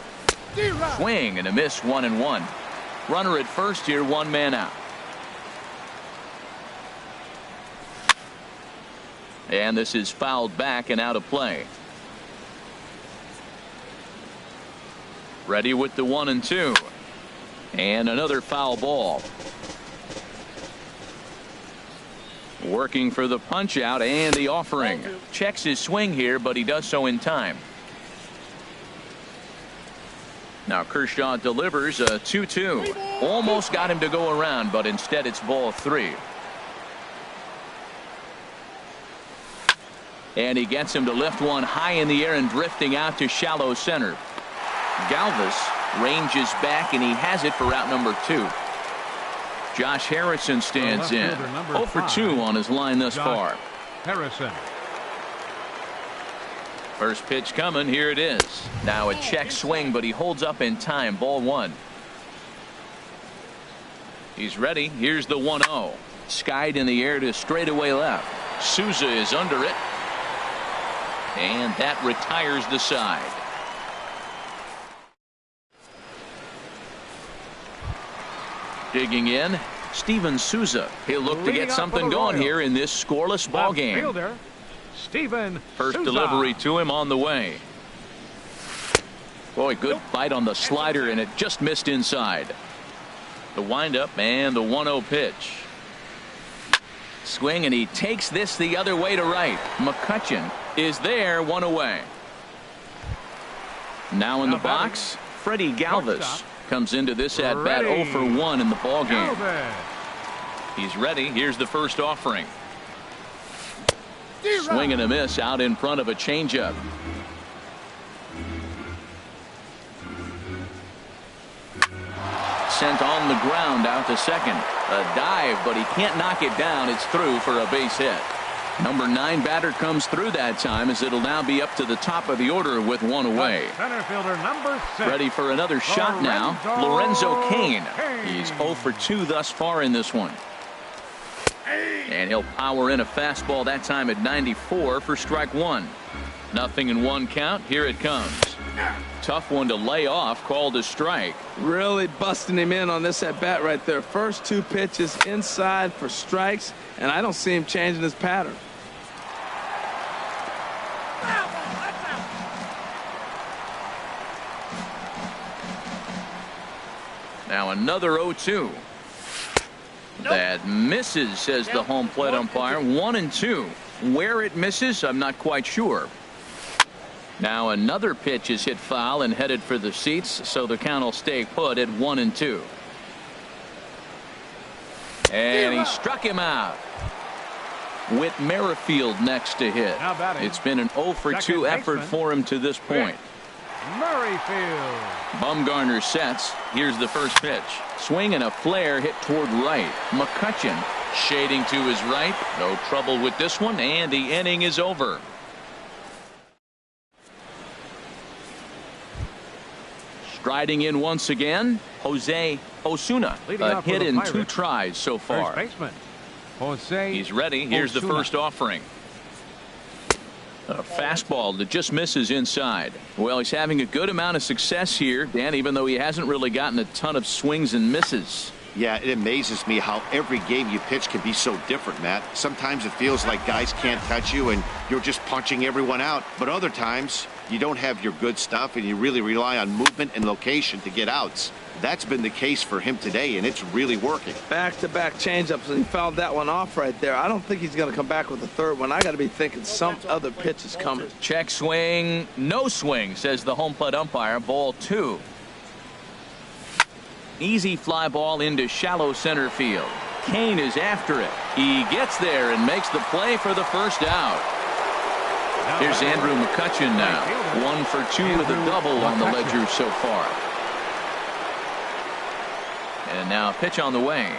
Swing and a miss, 1-1. Runner at first here, 1 man out. And this is fouled back and out of play. Ready with the 1-2. And another foul ball. Working for the punch out and the offering. Checks his swing here, but he does so in time. Now Kershaw delivers a 2-2. Almost got him to go around, but instead it's ball 3. And he gets him to lift one high in the air and drifting out to shallow center. Galvis ranges back, and he has it for out number 2. Josh Harrison stands in. 0 for 2 on his line thus far. Harrison. First pitch coming. Here it is. Now a check swing, but he holds up in time. Ball 1. He's ready. Here's the 1-0. Skied in the air to straightaway left. Souza is under it. And that retires the side. Digging in, Steven Souza. He'll look to get something going here in this scoreless ball game. First delivery to him on the way. Boy, good bite on the slider, and it just missed inside. The windup and the 1-0 pitch. Swing, and he takes this the other way to right. McCutchen is there, 1 away. Now in the box, Freddie Galvis comes into this at bat 0 for 1 in the ball game. He's ready. Here's the first offering. Swing and a miss out in front of a changeup. Sent on the ground out to second. A dive, but he can't knock it down. It's through for a base hit. Number 9 batter comes through that time, as it'll now be up to the top of the order with 1 away. Center fielder number 6. Ready for another shot now. Lorenzo Cain. He's 0 for 2 thus far in this one. And he'll power in a fastball that time at 94 for strike 1. 0-1 count. Here it comes. Tough one to lay off, called a strike. Really busting him in on this at bat right there. First 2 pitches inside for strikes, and I don't see him changing his pattern. Now another 0-2. That misses, says the home plate umpire. 1-2. Where it misses, I'm not quite sure. Now another pitch is hit foul and headed for the seats, so the count will stay put at 1-2. And he struck him out. Whit Merrifield next to hit. It's been an 0 for 2 effort for him to this point. Merrifield. Bumgarner sets. Here's the first pitch. Swing and a flare hit toward right. McCutchen shading to his right. No trouble with this one, and the inning is over. Striding in once again, Jose Osuna. A hit in 2 tries so far. First baseman, Jose He's ready. Here's the Osuna. first offering. A fastball that just misses inside. Well, he's having a good amount of success here, Dan, even though he hasn't really gotten a ton of swings and misses. Yeah, it amazes me how every game you pitch can be so different, Matt. Sometimes it feels like guys can't touch you and you're just punching everyone out. But other times, you don't have your good stuff and you really rely on movement and location to get outs. That's been the case for him today, and it's really working. Back-to-back changeups, and he fouled that one off right there. I don't think he's going to come back with the third one. I got to be thinking some other pitch is coming. Check swing, no swing, says the home plate umpire. Ball 2. Easy fly ball into shallow center field. Kane is after it. He gets there and makes the play for the first out. Here's Andrew McCutchen now. 1 for 2 with a double on the ledger so far. And now a pitch on the way.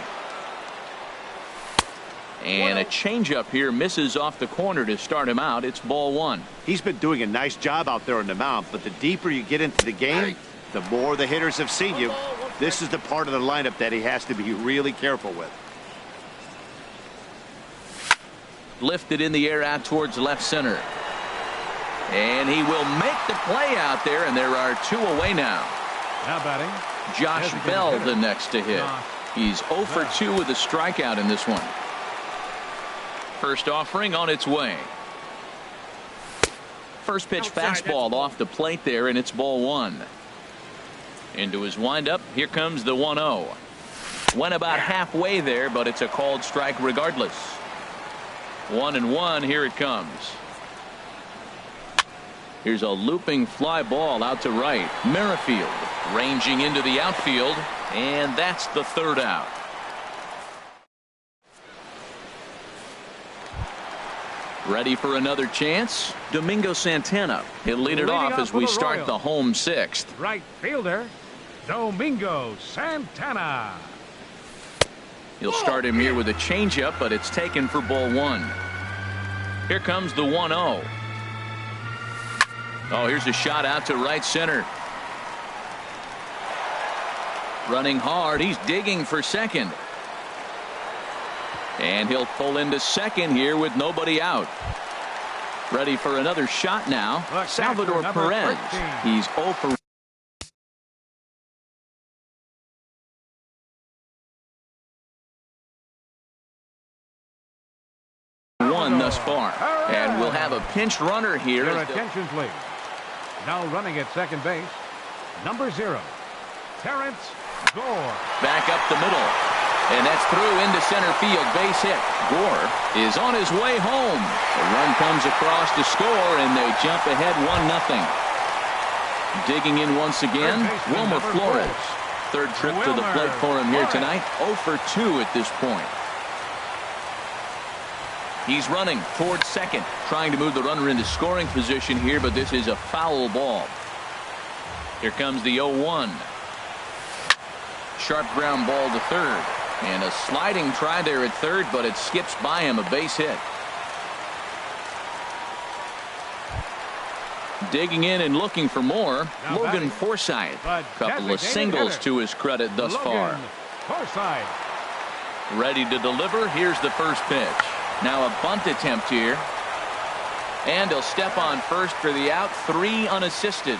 And a changeup here misses off the corner to start him out. It's ball 1. He's been doing a nice job out there on the mound, but the deeper you get into the game, the more the hitters have seen you. This is the part of the lineup that he has to be really careful with. Lifted in the air out towards left center. And he will make the play out there, and there are 2 away now. Now batting, Josh Bell the next to hit. He's 0 for 2 with a strikeout in this one. First offering on its way. First pitch fastball off the plate there, and it's ball 1. Into his windup. Here comes the 1-0. Went about halfway there, but it's a called strike regardless. 1-1. Here it comes. Here's a looping fly ball out to right. Merrifield ranging into the outfield, and that's the third out. Ready for another chance? Domingo Santana. He'll lead it off as we start the home 6th. right fielder, Domingo Santana. He'll start him here with a changeup, but it's taken for ball 1. Here comes the 1-0. Oh, here's a shot out to right center. Running hard. He's digging for second. And he'll pull into second here with nobody out. Ready for another shot now. Salvador Perez. He's 0 for 1 thus far. And we'll have a pinch runner here. Your attention, please. Now running at second base, number 0, Terrence Gore. Back up the middle. And that's through into center field. Base hit. Gore is on his way home. The run comes across to score, and they jump ahead 1-0. Digging in once again, Wilmer Flores. Third trip to the plate for him here tonight. 0 for 2 at this point. He's running towards second, trying to move the runner into scoring position here, but this is a foul ball. Here comes the 0-1. Sharp ground ball to third. And a sliding try there at third, but it skips by him, a base hit. Digging in and looking for more, Logan Forsythe. A couple of singles to his credit thus far. Forsythe. Ready to deliver. Here's the first pitch. Now a bunt attempt here. And he'll step on first for the out. 3 unassisted.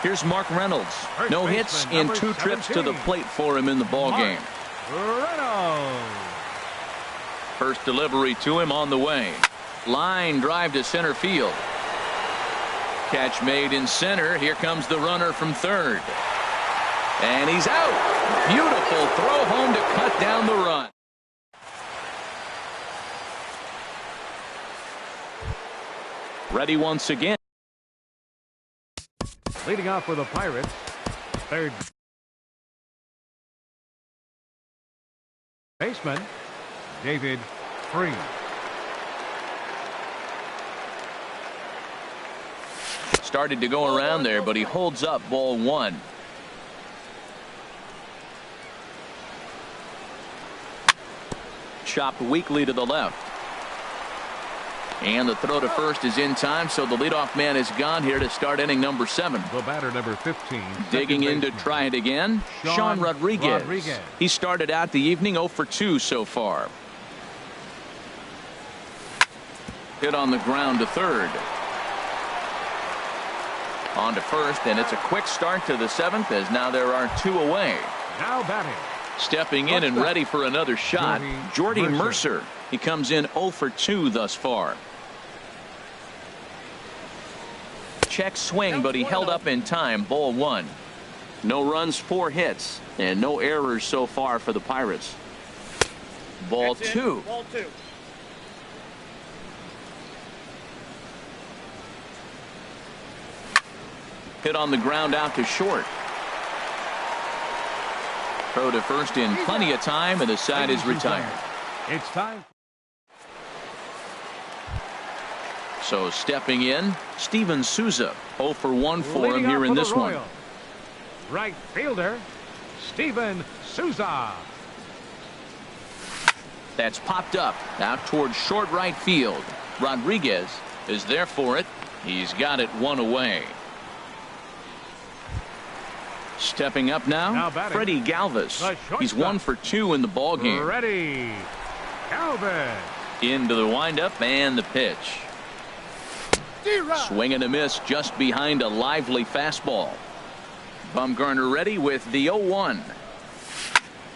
Here's Mark Reynolds. No hits in 2 trips to the plate for him in the ball game. Reynolds. First delivery to him on the way. Line drive to center field. Catch made in center. Here comes the runner from third. And he's out. Beautiful throw home to cut down the run. Ready once again. Leading off for the Pirates, third baseman, David Freese. Started to go around there, but he holds up ball 1. Chopped weakly to the left. And the throw to first is in time, so the leadoff man is gone here to start inning number 7. The batter, number 15. Digging in to try it again, Sean Rodriguez. He started out the evening 0 for 2 so far. Hit on the ground to third. On to first, and it's a quick start to the 7th as now there are 2 away. Now batting. Stepping in and ready for another shot, Jordy Mercer. He comes in 0 for 2 thus far. Check swing, but he held up in time. Ball 1. No runs, 4 hits, and no errors so far for the Pirates. Ball 2. Ball 2. Hit on the ground out to short. Throw to first in plenty of time, and the side is retired. It's time. So stepping in, Steven Souza. 0 for 1 for him here in this one. Right fielder, Steven Souza. That's popped up out towards short right field. Rodriguez is there for it. He's got it 1 away. Stepping up now Freddie Galvis. He's 1 for 2 in the ball game. Ready, Galvis. Into the windup and the pitch. Swing and a miss just behind a lively fastball. Bumgarner ready with the 0-1.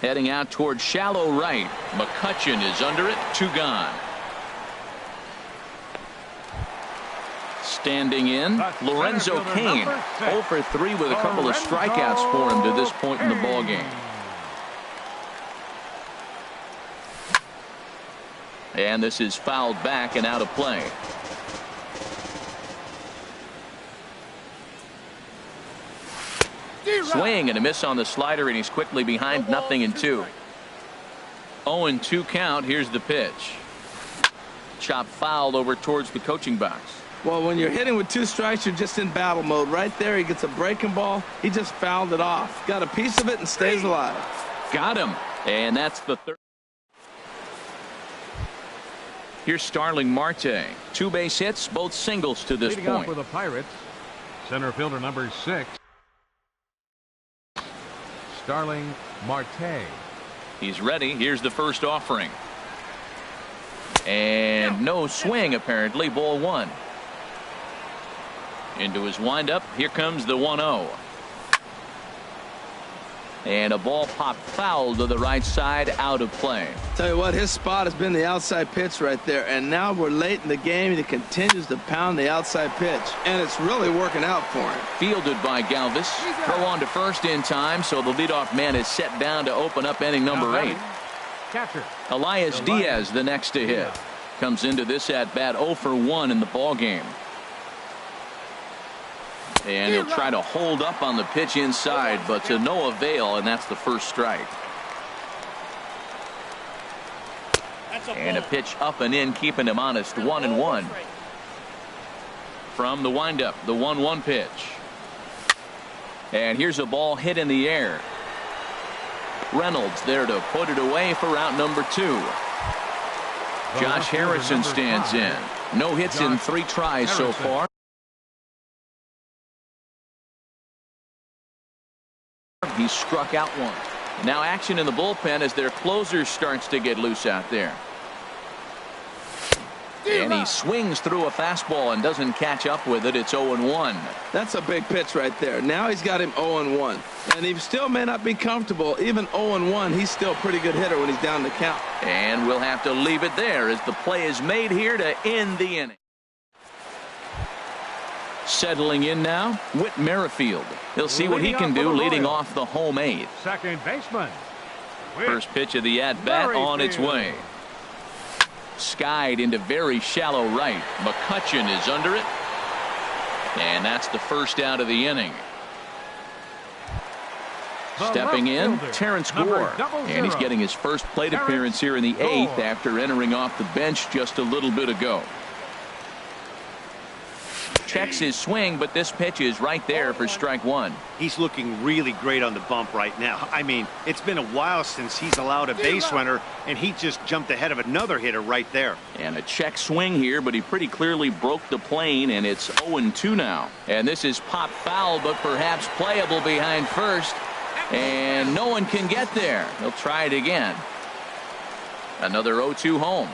Heading out towards shallow right. McCutchen is under it. 2 gone. Standing in, Lorenzo Cain. 0 for 3 with a couple of strikeouts for him to this point in the ball game. And this is fouled back and out of play. Swing and a miss on the slider, and he's quickly behind 0-2. 0-2 count. Here's the pitch. Chop fouled over towards the coaching box. Well, when you're hitting with 2 strikes, you're just in battle mode. Right there, he gets a breaking ball. He just fouled it off. Got a piece of it and stays alive. Got him. And that's the third. Here's Starling Marte. 2 base hits, both singles to this Leading point. off for the Pirates, center fielder number 6, Starling Marte. He's ready. Here's the first offering. And no swing, apparently. Ball 1. Into his windup. Here comes the 1-0. And a ball popped foul to the right side, out of play. Tell you what, his spot has been the outside pitch right there, and now we're late in the game and he continues to pound the outside pitch, and it's really working out for him. Fielded by Galvis. Throw on to first in time, so the leadoff man is set down to open up inning number 8. Catcher Elias Diaz the next to hit. Comes into this at bat 0 for 1 in the ball game. And he'll try to hold up on the pitch inside, but to no avail, and that's the first strike. And a pitch up and in, keeping him honest. 1-1. From the windup, the 1-1 pitch. And here's a ball hit in the air. Reynolds there to put it away for out number 2. Josh Harrison stands in. No hits in 3 tries so far. He struck out 1. Now action in the bullpen as their closer starts to get loose out there. And he swings through a fastball and doesn't catch up with it. It's 0-1. That's a big pitch right there. Now he's got him 0-1. And he still may not be comfortable. Even 0-1, he's still a pretty good hitter when he's down the count. And we'll have to leave it there as the play is made here to end the inning. Settling in now, Whit Merrifield. He'll see what he can do leading off the home 8th. Second baseman. First pitch of the at-bat on its way. Skied into very shallow right. McCutchen is under it. And that's the first out of the inning. Stepping in, Terrence Gore. And he's getting his first plate appearance here in the 8th after entering off the bench just a little bit ago. checks his swing, but this pitch is right there for strike one. He's looking really great on the bump right now. I mean, it's been a while since he's allowed a base runner, and he just jumped ahead of another hitter right there. And a check swing here, but he pretty clearly broke the plane, and it's 0-2 now. And this is pop foul, but perhaps playable behind first. And no one can get there. They'll try it again. Another 0-2 home.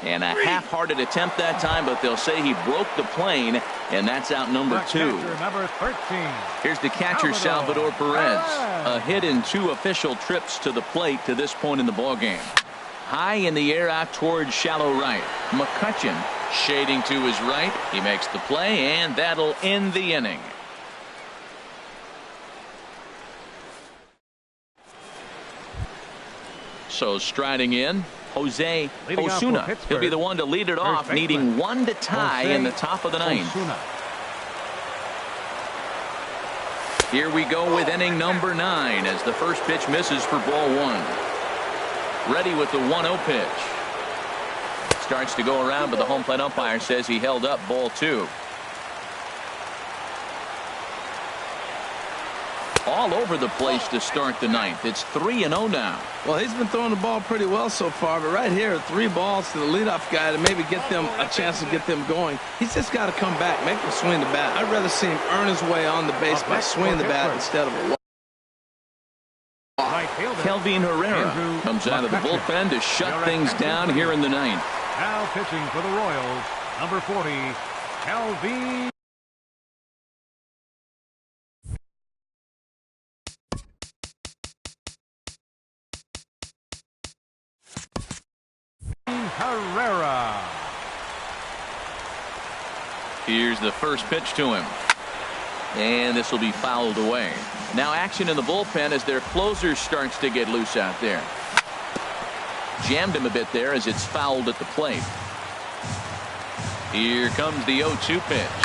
And a half-hearted attempt that time, but they'll say he broke the plane, and that's out number 2. Number 13. Here's the catcher, Salvador Perez. A hit in 2 official trips to the plate to this point in the ballgame. High in the air out towards shallow right. McCutchen shading to his right. He makes the play, and that'll end the inning. So striding in, Jose Osuna. He'll be the one to lead it off, needing 1 to tie in the top of the 9th. Here we go with inning number 9 as the first pitch misses for ball 1. Ready with the 1-0 pitch. Starts to go around, but the home plate umpire says he held up ball 2. All over the place to start the 9th. It's 3-0 now. Well, he's been throwing the ball pretty well so far, but right here, 3 balls to the leadoff guy to maybe get them a chance to get them going. He's just got to come back, make him swing the bat. I'd rather see him earn his way on the base by swinging the bat instead of a walk. Kelvin Herrera comes out of the bullpen to shut things down here in the 9th. Now pitching for the Royals, number 40, Kelvin. Herrera. Here's the first pitch to him. And this will be fouled away. Now action in the bullpen as their closer starts to get loose out there. Jammed him a bit there as it's fouled at the plate. Here comes the 0-2 pitch.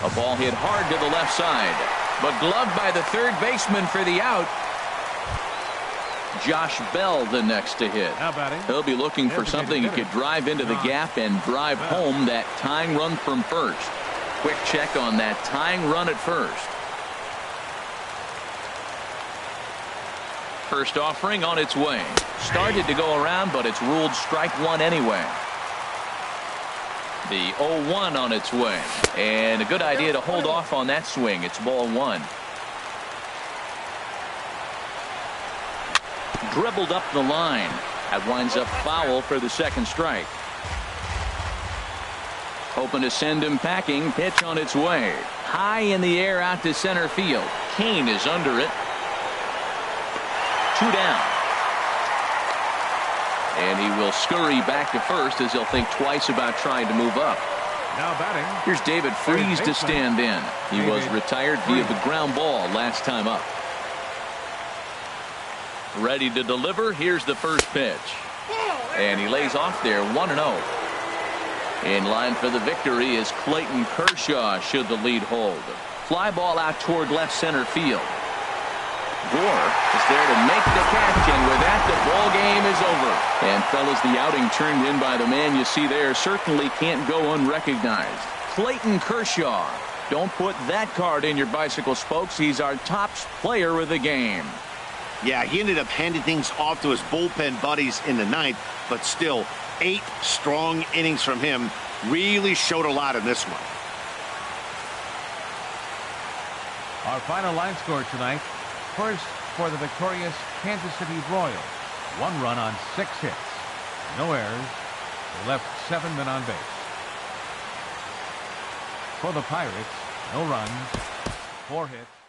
A ball hit hard to the left side, but gloved by the third baseman for the out. Josh Bell the next to hit. He'll be looking for something he could drive into the gap and drive home that tying run from first. Quick check on that tying run at first. First offering on its way. Started to go around, but it's ruled strike 1 anyway. The 0-1 on its way. And a good idea to hold off on that swing. It's ball 1. Dribbled up the line. That winds up foul for the second strike. Hoping to send him packing. Pitch on its way. High in the air out to center field. Kane is under it. 2 down. And he will scurry back to first as he'll think twice about trying to move up. Now batting. Here's David Freese to stand in. He was retired via the ground ball last time up. Ready to deliver. Here's the first pitch. And he lays off there 1-0. In line for the victory is Clayton Kershaw should the lead hold. Fly ball out toward left center field. Gore is there to make the catch, and with that the ball game is over. And fellas, the outing turned in by the man you see there certainly can't go unrecognized. Clayton Kershaw. Don't put that card in your bicycle spokes. He's our top player of the game. Yeah, he ended up handing things off to his bullpen buddies in the 9th, but still 8 strong innings from him. Really showed a lot in this one. Our final line score tonight. First, for the victorious Kansas City Royals, 1 run on 6 hits. No errors. They left 7 men on base. For the Pirates, no runs, 4 hits.